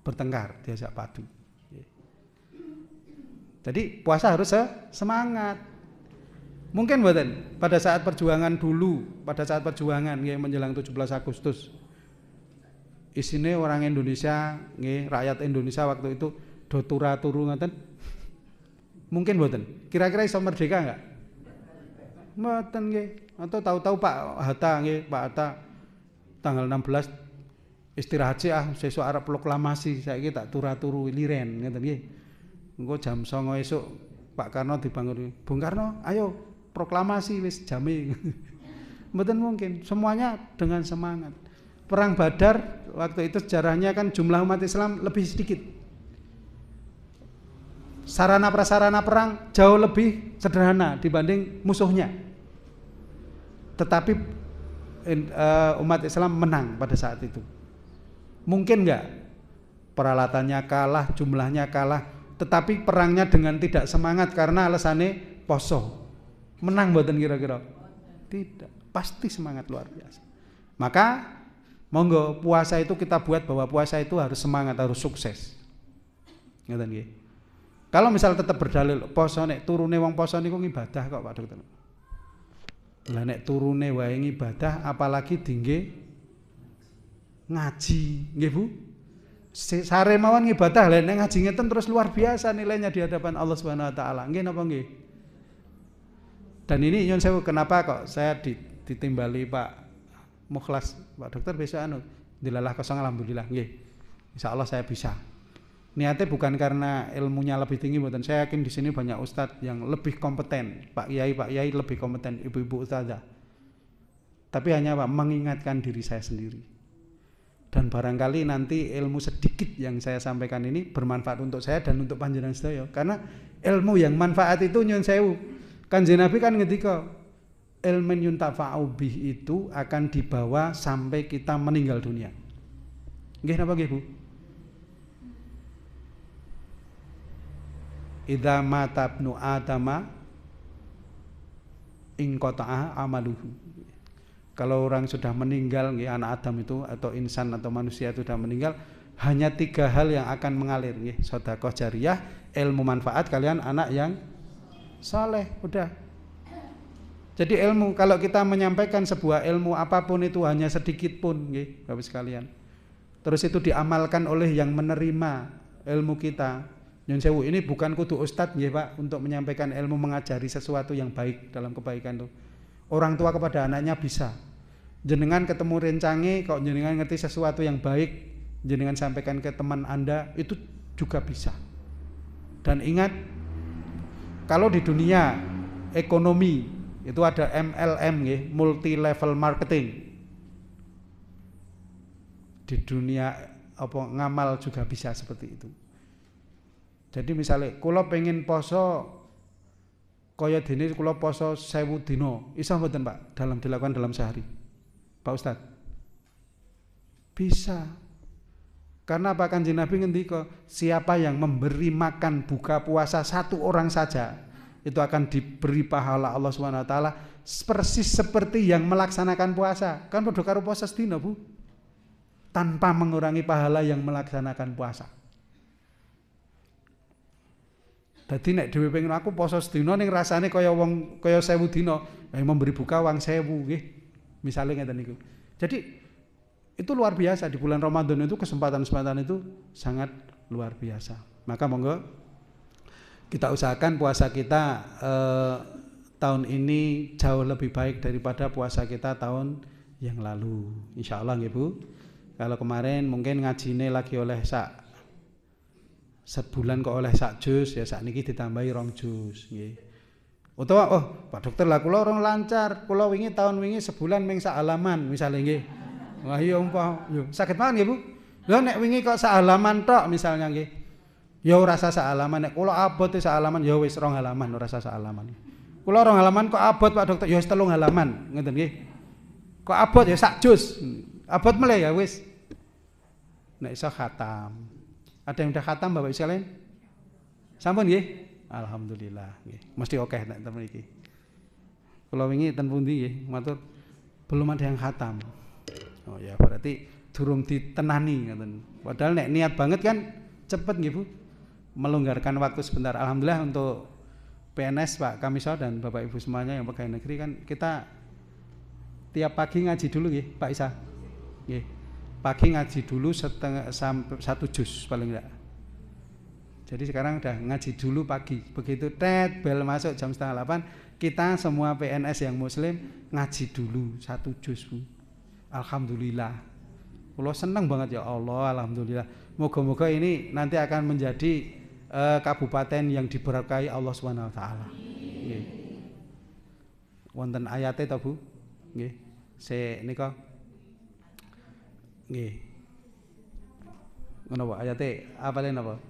bertengkar, diajak padu. Jadi puasa harus semangat. Mungkin mboten pada saat perjuangan dulu, pada saat perjuangan nggih menjelang 17 Agustus. Isine orang Indonesia, nggih, rakyat Indonesia waktu itu do turu ngoten. Mungkin mboten. Kira-kira iso merdeka enggak? Mboten nggih. Atau tahu-tahu Pak Hatta nggih, Pak Hatta tanggal 16 istirahat sih sesuk arep proklamasi, saiki tak turu liren ngoten nggih. Engko jam 09.00 esuk Pak Karno dibangun. Bung Karno, ayo proklamasi wis jame. Mboten mungkin. Semuanya dengan semangat. Perang Badar waktu itu sejarahnya kan jumlah umat Islam lebih sedikit. Sarana prasarana perang jauh lebih sederhana dibanding musuhnya. Tetapi umat Islam menang pada saat itu. Mungkin enggak peralatannya kalah, jumlahnya kalah, tetapi perangnya dengan tidak semangat karena alasannya poso. Menang mboten kira-kira? Tidak, pasti semangat luar biasa. Maka monggo puasa itu kita buat bahwa puasa itu harus semangat, harus sukses. Ngoten nggih. Kalau misal tetap berdalil poso nek turune wong poso niku ibadah kok Pak Dokter. Lah nek turune wae ibadah apalagi dingge ngaji, nggih Bu? Sare mawon ibadah lha nek ngaji ngeten terus luar biasa nilainya di hadapan Allah Subhanahu wa taala. Nggih napa nggih? Dan ini nyun sewu kenapa kok saya ditimbali Pak Mukhlas, Pak Dokter besok dilalah kosong alhamdulillah nggih. Insyaallah saya bisa. Niatnya bukan karena ilmunya lebih tinggi mboten. Saya yakin di sini banyak ustadz yang lebih kompeten. Pak Yai lebih kompeten, ibu-ibu ustazah. Tapi hanya Pak mengingatkan diri saya sendiri. Dan barangkali nanti ilmu sedikit yang saya sampaikan ini bermanfaat untuk saya dan untuk panjenengan sedaya. Karena ilmu yang manfaat itu nyun sewu. Kanjeng Nabi kan ngendika ilmun yuntafa'u bih itu akan dibawa sampai kita meninggal dunia. Nggih napa nggih Bu? Idza mata ibnu adama in qata'a amaluhu. Kalau orang sudah meninggal, nggih, anak Adam itu atau insan atau manusia itu sudah meninggal, hanya 3 hal yang akan mengalir, nggih, sedekah jariyah, ilmu manfaat kalian anak yang saleh, udah. Jadi ilmu, kalau kita menyampaikan sebuah ilmu apapun itu hanya sedikit pun, nggih, Bapak sekalian. Terus itu diamalkan oleh yang menerima ilmu kita. Nyun sewu, ini bukan kudu ustadz nggih, Pak, untuk menyampaikan ilmu, mengajari sesuatu yang baik dalam kebaikan itu. Orang tua kepada anaknya bisa. Jenengan ketemu rencange kok jenengan ngerti sesuatu yang baik, jenengan sampaikan ke teman Anda, itu juga bisa. Dan ingat, kalau di dunia ekonomi itu ada MLM, multi level marketing. Di dunia apa ngamal juga bisa seperti itu. Jadi misalnya kula pengen poso kaya dene kula poso 1000 dina, iso mboten Pak dilakukan dalam sehari? Pak Ustad. Bisa. Karena apa, Kanjeng Nabi ngendika, siapa yang memberi makan buka puasa satu orang saja, itu akan diberi pahala Allah Subhanahu wa taala persis seperti yang melaksanakan puasa. Kan padha karo puasa sedina, Bu. Tanpa mengurangi pahala yang melaksanakan puasa. Dadi nek dhewe pengen aku poso sedina ning rasane kaya wong kaya 1000 dina, memberi buka wong 1000 nggih. Misale ngeten niku. Jadi itu luar biasa di bulan Ramadan itu, kesempatan-kesempatan itu sangat luar biasa. Maka monggo kita usahakan puasa kita tahun ini jauh lebih baik daripada puasa kita tahun yang lalu. Insya Allah nggih Bu. Kalau kemarin mungkin ngajine lagi oleh sebulan kok oleh sak jus, ya sak niki ditambahi 2 jus nggih. Utawa Pak Dokter lah kula orang lancar, kula tahun wingi sebulan ming sak halaman misalnya nggih. Wah iya umpah, yo saged mawon nggih Bu. Lha nek wingi kok sak halaman tok misalnya nggih. Ya ora usah sak halaman, nek kula abot sak halaman ya wis 2 halaman, ora usah sak halaman. Kula 2 halaman kok abot Pak Dokter, ya wis 3 halaman, ngoten nggih. Kok abot ya sak jus. Abot meleh ya wis. Nek iso khatam. Ada yang udah khatam Bapak sekalian? Sampun nggih? Alhamdulillah nggih. Mesti akeh nek temen iki. Kula wingi ten pundi nggih, matur belum ada yang khatam. Oh ya berarti durung ditenani ngoten. Padahal nek niat banget kan cepet nggih Bu. Melonggarkan waktu sebentar. Alhamdulillah untuk PNS Pak Kamiso dan Bapak Ibu semuanya yang pegawai negeri kan kita tiap pagi ngaji dulu nggih Pak Isa. Nggih. Pagi ngaji dulu setengah sampai 1 juz paling enggak. Jadi sekarang udah ngaji dulu pagi. Begitu bel masuk jam 7:30, kita semua PNS yang muslim ngaji dulu 1 juz Bu. Alhamdulillah. Kula seneng banget ya Allah, alhamdulillah. Moga-moga ini nanti akan menjadi kabupaten yang diberkahi Allah Subhanahu wa taala. Nggih. Wonten ayate to Bu? Nggih. Nika nggih. Ngono wae ayate apale napa?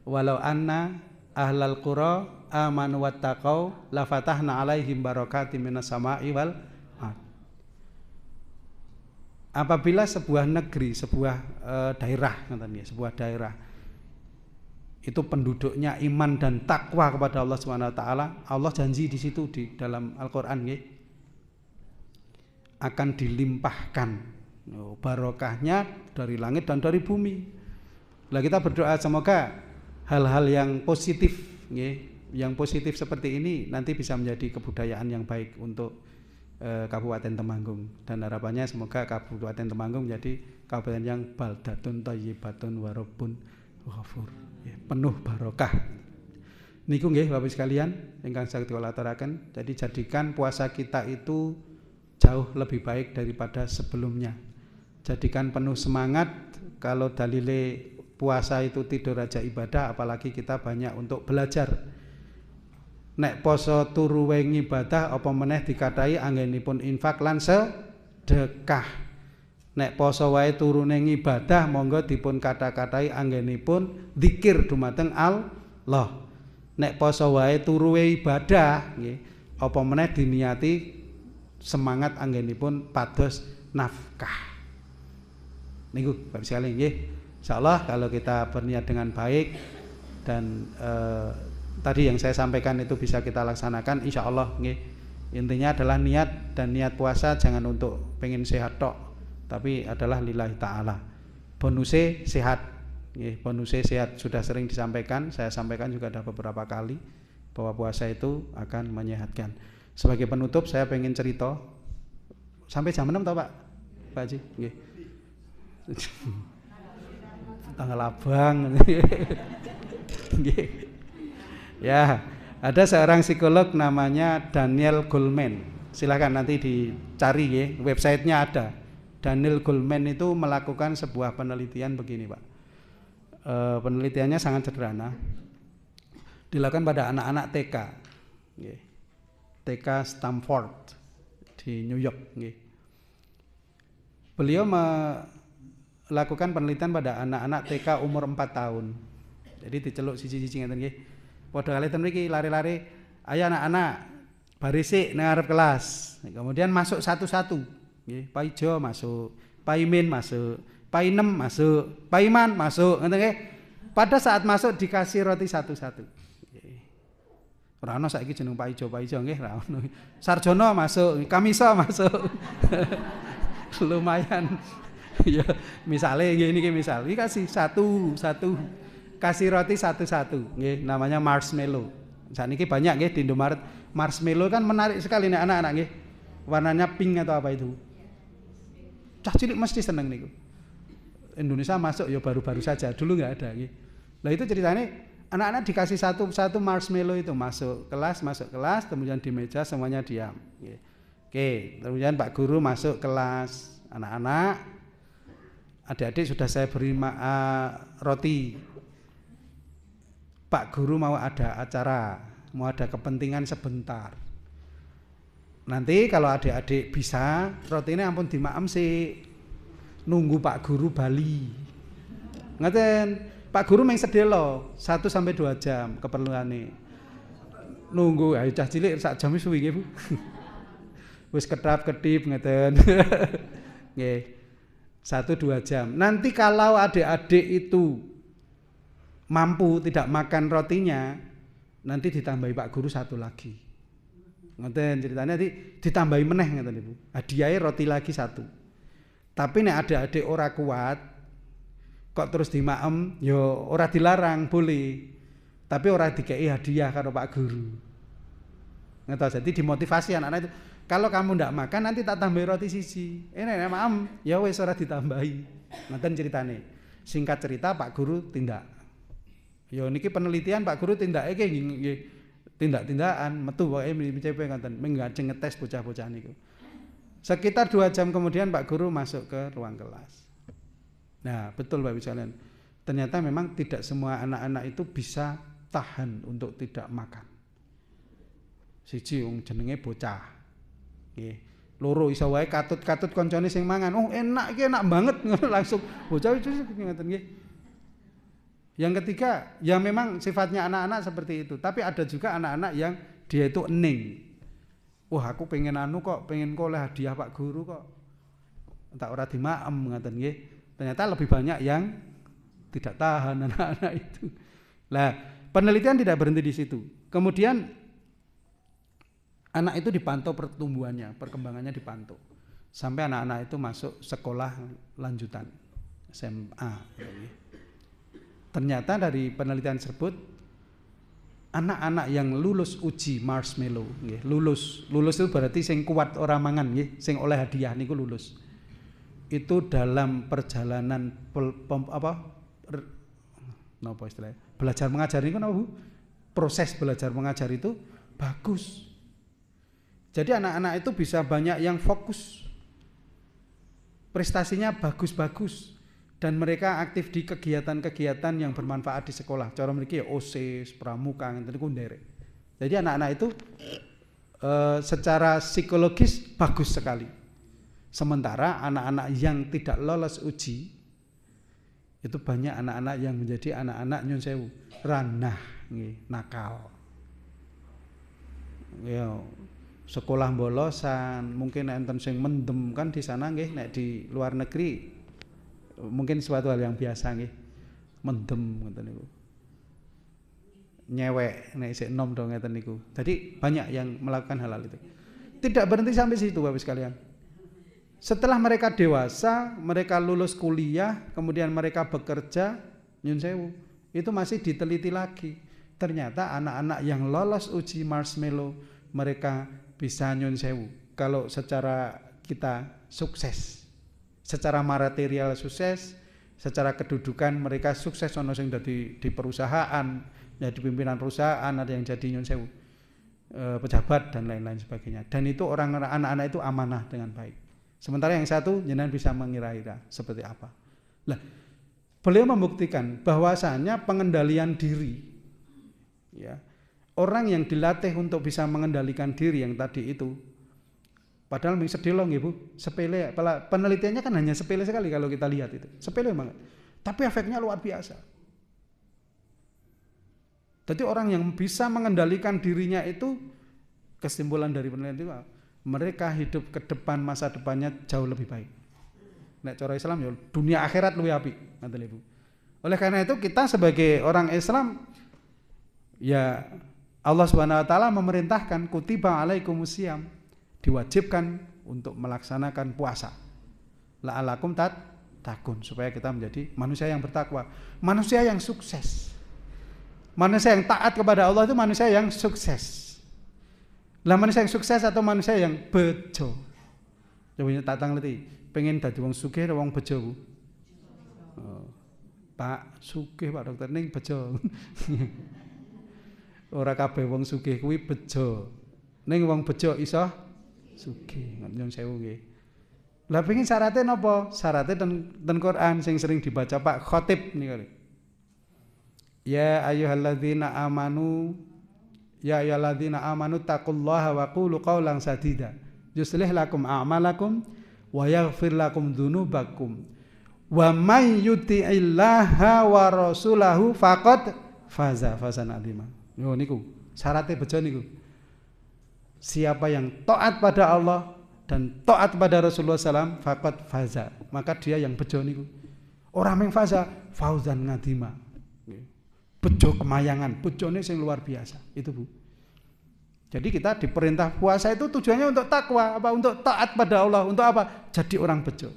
Walau anna ahlal qura amanu wattaqau la fatahna alaihim barakatim minas sama'i wal ard. Apabila sebuah negeri, sebuah daerah ngoten nggih, sebuah daerah itu penduduknya iman dan takwa kepada Allah Subhanahu wa taala, Allah janji di situ di dalam Al-Qur'an nggih akan dilimpahkan barokahnya dari langit dan dari bumi. Nah, kita berdoa semoga hal-hal yang positif yang positif seperti ini nanti bisa menjadi kebudayaan yang baik untuk Kabupaten Temanggung, dan harapannya semoga Kabupaten Temanggung menjadi kabupaten yang baldatun thayyibatun wa rabbun ghafur, penuh barokah. Niku nggih Bapak sekalian ingkang saged kula aturaken. Jadi jadikan puasa kita itu jauh lebih baik daripada sebelumnya. Jadikan penuh semangat. Kalau dalile puasa itu tidur aja ibadah, apalagi kita banyak untuk belajar. Nek poso turu wengi ibadah, apa meneh dikatahi anggenipun infak lan sedekah. Nek poso wae turune ibadah, monggo dipun kata-katai anggenipun zikir dumateng Allah. Nek poso wae turu ibadah, nggih, apa meneh diniati semangat anggenipun pados nafkah. Niku Bapak sekalian nggih. Insyaallah kalau kita berniat dengan baik dan tadi yang saya sampaikan itu bisa kita laksanakan, insyaallah nggih. Intinya adalah niat, dan niat puasa jangan untuk pengen sehat tok, tapi adalah lillahi taala. Bonuse sehat nggih, bonuse sehat sudah sering disampaikan, saya sampaikan juga ada beberapa kali. bahwa puasa itu akan menyehatkan. Sebagai penutup saya pengen cerita sampai jam 6 toh Pak Haji? Nggih. Tanggal abang. Nggih. Ya, ada seorang psikolog namanya Daniel Goleman. Silakan nanti dicari ya, websitenya ada. Daniel Goleman itu melakukan sebuah penelitian begini Pak. Penelitiannya sangat sederhana. Dilakukan pada anak-anak TK. Nggih. TK Stanford di New York. Nggih. Beliau melakukan penelitian pada anak-anak TK umur 4 tahun. Jadi diceluk siji-siji ngeten nggih. Padha kali ten mriki lari-lari, ayo anak-anak barisik nang arep kelas. Kemudian masuk satu-satu. Nggih, Pak Ijo masuk, Pak Imin masuk, Pak Inem masuk, Pak Iman masuk, ngoten nggih. Pada saat masuk dikasih roti satu-satu. Ora ono saiki jeneng Pak Ijo nggih, ora ono. Sarjono masuk, Kamiso masuk. Lumayan. Ya, misalnya ini misal, ini kasih satu, kasih roti satu-satu, nggih, namanya marshmallow. Saat ini banyak nggih di Indomaret. Marshmallow kan menarik sekali nih anak-anak nggih. Warnanya pink atau apa itu? Cah cilik mesti seneng niku. Indonesia masuk ya baru-baru saja, dulu nggak ada nggih. Lah itu ceritanya anak-anak dikasih satu marshmallow itu masuk kelas, kemudian di meja semuanya diam. Nggih. Oke, kemudian Pak Guru masuk kelas, anak-anak, adik-adik sudah saya beri roti. Pak Guru mau ada acara, mau ada kepentingan sebentar. Nanti kalau adik-adik bisa, rotinya ampun dimaem sih, nunggu Pak Guru bali. Ngeten, Pak Guru meng sedelo 1 sampai 2 jam keperluane. Nunggu ayo cah cilik sak jam wis suwi nggih Bu. Wis kedap-kedip ngeten. Nggih. 1-2 jam. Nanti kalau adik-adik itu mampu tidak makan rotinya, nanti ditambahi Pak Guru 1 lagi. Ngoten ceritanya nanti ditambahi meneh ngoten Ibu. Hadiahe roti lagi 1. Tapi nek adik-adik ora kuat kok terus dimaem, ya ora dilarang, boleh. Tapi ora dikei hadiah karo Pak Guru. Ngerti, jadi dimotivasi anak-anak itu. Kalau kamu ndak makan nanti tak tambahi roti siji. Nek maem, ya wis ora ditambahi. Ngoten ceritane. Singkat cerita Pak Guru tindak. Ya niki penelitian Pak Guru tindake nggih tindak-tindakan metu pokoke MCP ngoten, menggajeng ngetes bocah-bocah niku. Sekitar 2 jam kemudian Pak Guru masuk ke ruang kelas. Nah, betul Bapak Ibu sekalian. Ternyata memang tidak semua anak-anak itu bisa tahan untuk tidak makan. Siji wong jenenge bocah. Nggih. Loro iso wae katut-katut koncone sing mangan. Oh, enak iki enak banget langsung bocah itu ngoten nggih. Yang ketiga, ya memang sifatnya anak-anak seperti itu, tapi ada juga anak-anak yang dia itu ening. Wah, aku pengen pengen oleh hadiah Pak Guru kok. Tak ora dimaem ngoten nggih. Ternyata lebih banyak yang tidak tahan anak-anak itu. Lah, penelitian tidak berhenti di situ. Kemudian anak itu dipantau pertumbuhannya, perkembangannya dipantau. Sampai anak-anak itu masuk sekolah lanjutan, SMA. Ternyata dari penelitian tersebut, anak-anak yang lulus uji marshmallow, lulus itu berarti sing kuat ora mangan, sing oleh hadiah niku lulus. Itu dalam perjalanan belajar mengajar ini kan Bu? Proses belajar mengajar itu bagus. Jadi anak-anak itu bisa banyak yang fokus, prestasinya bagus-bagus, dan mereka aktif di kegiatan-kegiatan yang bermanfaat di sekolah. Cara mriki ya OSIS, pramuka ngenten niku nderek. Jadi anak-anak itu secara psikologis bagus sekali. Sementara anak-anak yang tidak lolos uji itu banyak anak-anak yang menjadi anak-anak nyun sewu ranah, nakal. Ya, sekolah bolosan, mungkin enten sing mendem kan di sana nggih, nek di luar negeri mungkin suatu hal yang biasa nggih. Mendem ngoten niku. Nyewek nek isih enom dong ngeten niku. Jadi banyak yang melakukan hal-hal itu. Tidak berhenti sampai situ Bapak sekalian. Setelah mereka dewasa, mereka lulus kuliah, kemudian mereka bekerja, nyun sewu, itu masih diteliti lagi. ternyata anak-anak yang lolos uji marshmallow mereka bisa nyun sewu. Kalau secara kita sukses, secara material sukses, secara kedudukan mereka sukses, ono sing dadi di perusahaan, jadi pimpinan perusahaan, ada yang jadi nyun sewu pejabat dan lain-lain sebagainya. Dan itu anak-anak itu amanah dengan baik. Sementara yang satu jenengan bisa mengira-ira seperti apa. Nah, beliau membuktikan bahwasanya pengendalian diri, ya, orang yang dilatih untuk bisa mengendalikan diri yang tadi itu, padahal sedelo nggih Bu, sepele, penelitiannya kan hanya sepele sekali kalau kita lihat itu, sepele banget. Tapi efeknya luar biasa. Jadi orang yang bisa mengendalikan dirinya itu, kesimpulan dari penelitian itu, mereka hidup ke depan, masa depannya jauh lebih baik. Nek cara Islam ya dunia akhirat luwih apik, ngoten Ibu. Oleh karena itu kita sebagai orang Islam, ya Allah Subhanahu wa taala memerintahkan kutiba alaikumusiyam, diwajibkan untuk melaksanakan puasa. La'alakum takun, supaya kita menjadi manusia yang bertakwa, manusia yang sukses. Manusia yang taat kepada Allah itu manusia yang sukses. Lah manusia yang sukses atau manusia yang bejo? Coba tak tangleti, pengen dadi wong sugih atau wong bejo, Bu? Oh, Pak sugih Pak Dokter ning bejo. Ora kabeh wong sugih kuwi bejo. Ning wong bejo iso sugih, nyun sewu nggih. Lah pengin syaratnya napa? Syaratnya ten Quran sing sering dibaca Pak Khatib niku. Ya ayyuhalladzina amanu taqullaha wa qulu qawlan sadida yuslih lakum a'malakum wa yaghfir lakum dzunubakum wa may yuti'illaha wa rasulahu faqad fazan azima. Yo niku syaratnya bejo niku. Siapa yang taat pada Allah dan taat pada Rasulullah SAW faqad faza, maka dia yang bejo niku. Orang yang faza fauzan ngadima. Bejo kemayangan, bejone sing luar biasa. Itu Bu. Jadi kita diperintah puasa itu tujuannya untuk takwa, apa? Untuk taat pada Allah, untuk apa? Jadi orang bejo.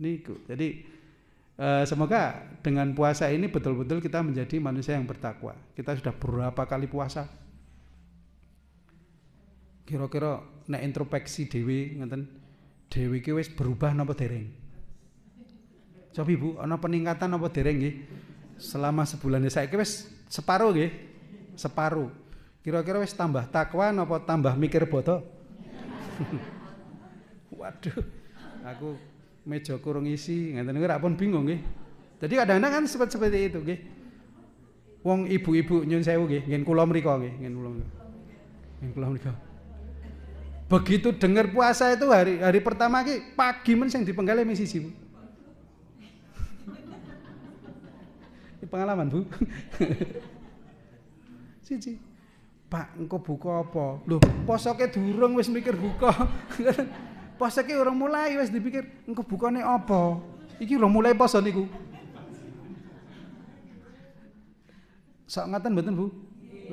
Niku. Jadi semoga dengan puasa ini betul-betul kita menjadi manusia yang bertakwa. Kita sudah berapa kali puasa? Kira-kira nek introspeksi dhewe ngoten, dhewe iki wis berubah napa dereng? Coba Bu, ana peningkatan apa dereng nggih? Selama sebulan ya saiki wis separuh nggih. Separuh. Kira-kira wis tambah takwa napa tambah mikir bodoh? Waduh. Aku meja kurang isi, ngeten niku ra pun bingung nggih. Jadi kadang-kadang kan seperti itu nggih. Wong ibu-ibu nyun sewu nggih, ngen kula mriko nggih, ngen kula mriko. Begitu dengar puasa itu hari pertama ki pagi men sing dipenggali mung siji, Bu. Pengalaman Bu. Siji. Pak, engko buka apa? Loh, posoke durung wis mikir buka. Posoke urung mulai wis dipikir engko bukane apa? Iki urung mulai poso niku. Sok ngaten mboten Bu?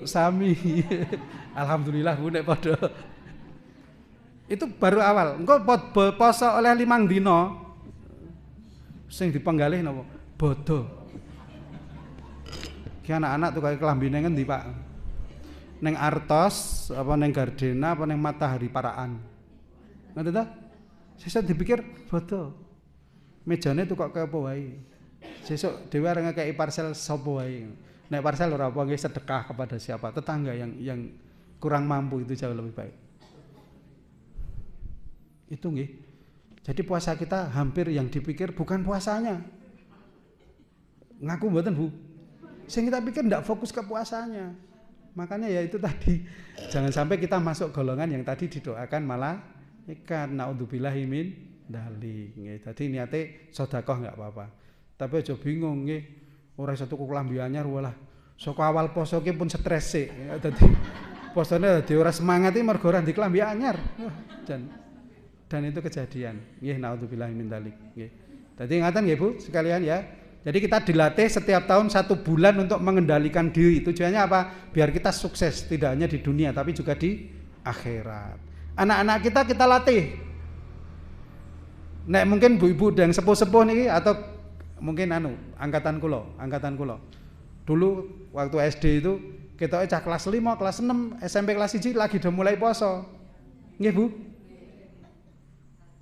Sami. Alhamdulillah Bu nek padha. Itu baru awal. Engko poso oleh 5 dina. Sing dipenggalih napa? Bodo. Ki anak-anak tuh kayak kelambine ngendi Pak? Neng Artos, apa neng Gardena, apa neng Matahari Paraan. Ngerti ta? Sesuk dipikir bodoh. Mejane tuh kok kaya apa wae. Sesuk dhewe areng ngekeki parcel sapa wae. Nek parcel ora apa nggih sedekah kepada siapa? Tetangga yang kurang mampu itu jauh lebih baik. Itu nggih. Jadi puasa kita hampir yang dipikir bukan puasanya. Ngaku mboten Bu. Sing kita pikir tidak fokus ke puasanya. Makanya ya itu tadi, jangan sampai kita masuk golongan yang tadi didoakan malah ikan naudzubillahi min dzalik. Tadi niate sedekah enggak apa-apa. Tapi aja bingung nggih, ora iso tuku klambi anyar walah. Saka awal poso ki pun stres sik. Dadi posone dadi ora semangat iki mergo ora di klambi anyar. Dan itu kejadian. Nggih naudzubillahi min dzalik nggih. Dadi ngaten nggih Bu sekalian ya. Jadi kita dilatih setiap tahun 1 bulan untuk mengendalikan diri. Tujuannya apa? Biar kita sukses, tidak hanya di dunia tapi juga di akhirat. Anak-anak kita latih. Nek mungkin bu-ibu yang sepuh-sepuh nih atau mungkin angkatan kulo. Dulu waktu SD itu ketoke cah kelas 5, kelas 6, SMP kelas 1 lagi udah mulai poso. Nggih, Bu?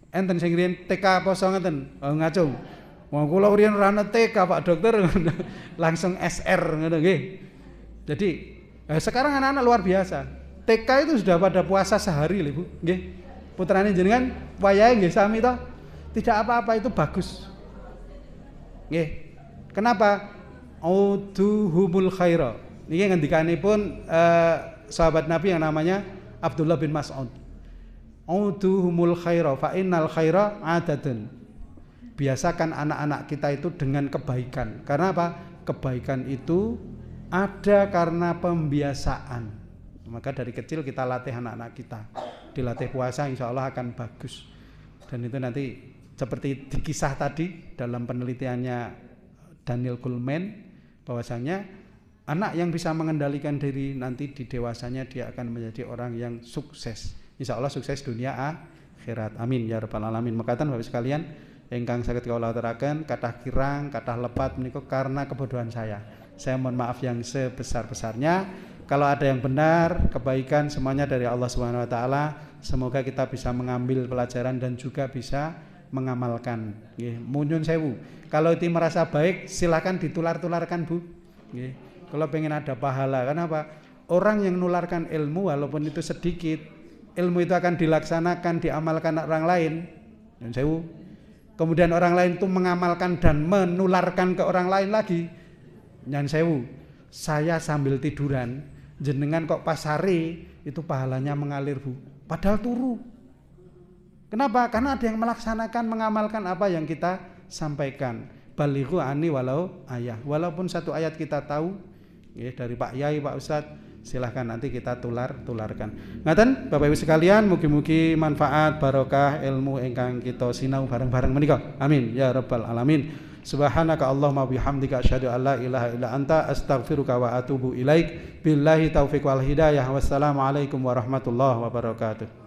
Enten sing riyen TK poso ngeten. Oh, ngacung. Wong kula riyen ora ana TK, Pak Dokter. Langsung SR ngono nggih. Jadi, sekarang anak-anak luar biasa. TK itu sudah pada puasa sehari lho, Bu. Nggih. Putrane jenengan wayahe nggih sami toh? Tidak apa-apa, itu bagus. Nggih. Kenapa? Auduhumul khaira. Niki ngendikanipun sahabat Nabi yang namanya Abdullah bin Mas'ud. Auduhumul khaira fa innal khaira adatun. Biasakan anak-anak kita itu dengan kebaikan. Karena apa? Kebaikan itu ada karena pembiasaan. Maka dari kecil kita latih anak-anak kita. Dilatih puasa insya Allah akan bagus. Dan itu nanti seperti dikisah tadi dalam penelitiannya Daniel Goleman, bahwasanya anak yang bisa mengendalikan diri nanti di dewasanya dia akan menjadi orang yang sukses. Insya Allah sukses dunia akhirat. Amin ya rabbal alamin. Makatan Bapak sekalian, ingkang saged kawula aturaken kathah kirang, kathah lepat menika karena kebodohan saya. Saya mohon maaf yang sebesar-besarnya. Kalau ada yang benar, kebaikan semuanya dari Allah Subhanahu wa taala. Semoga kita bisa mengambil pelajaran dan juga bisa mengamalkan. Nggih, munyun sewu. Kalau itu merasa baik, silakan ditular-tularkan, Bu. Nggih. Kalau pengen ada pahala, kenapa? Orang yang menularkan ilmu walaupun itu sedikit, ilmu itu akan dilaksanakan, diamalkan orang lain. Nyun sewu. Kemudian orang lain itu mengamalkan dan menularkan ke orang lain lagi. Nyun sewu. Saya sambil tiduran, jenengan kok pas hari itu pahalanya mengalir, Bu. Padahal turu. Kenapa? Karena ada yang melaksanakan, mengamalkan apa yang kita sampaikan. Balighu ani walau ayah. Walaupun satu ayat kita tahu, ya, dari Pak Yai, Pak Ustadz, silahkan nanti kita tularkan. Ngaten Bapak Ibu sekalian, mugi-mugi manfaat barokah ilmu ingkang kita sinau bareng-bareng menika. Amin ya rabbal alamin. Subhanaka Allahumma bihamdika asyhadu an la ilaha illa anta astaghfiruka wa atubu ilaik. Billahi taufiq wal hidayah. Wassalamualaikum warahmatullahi wabarakatuh.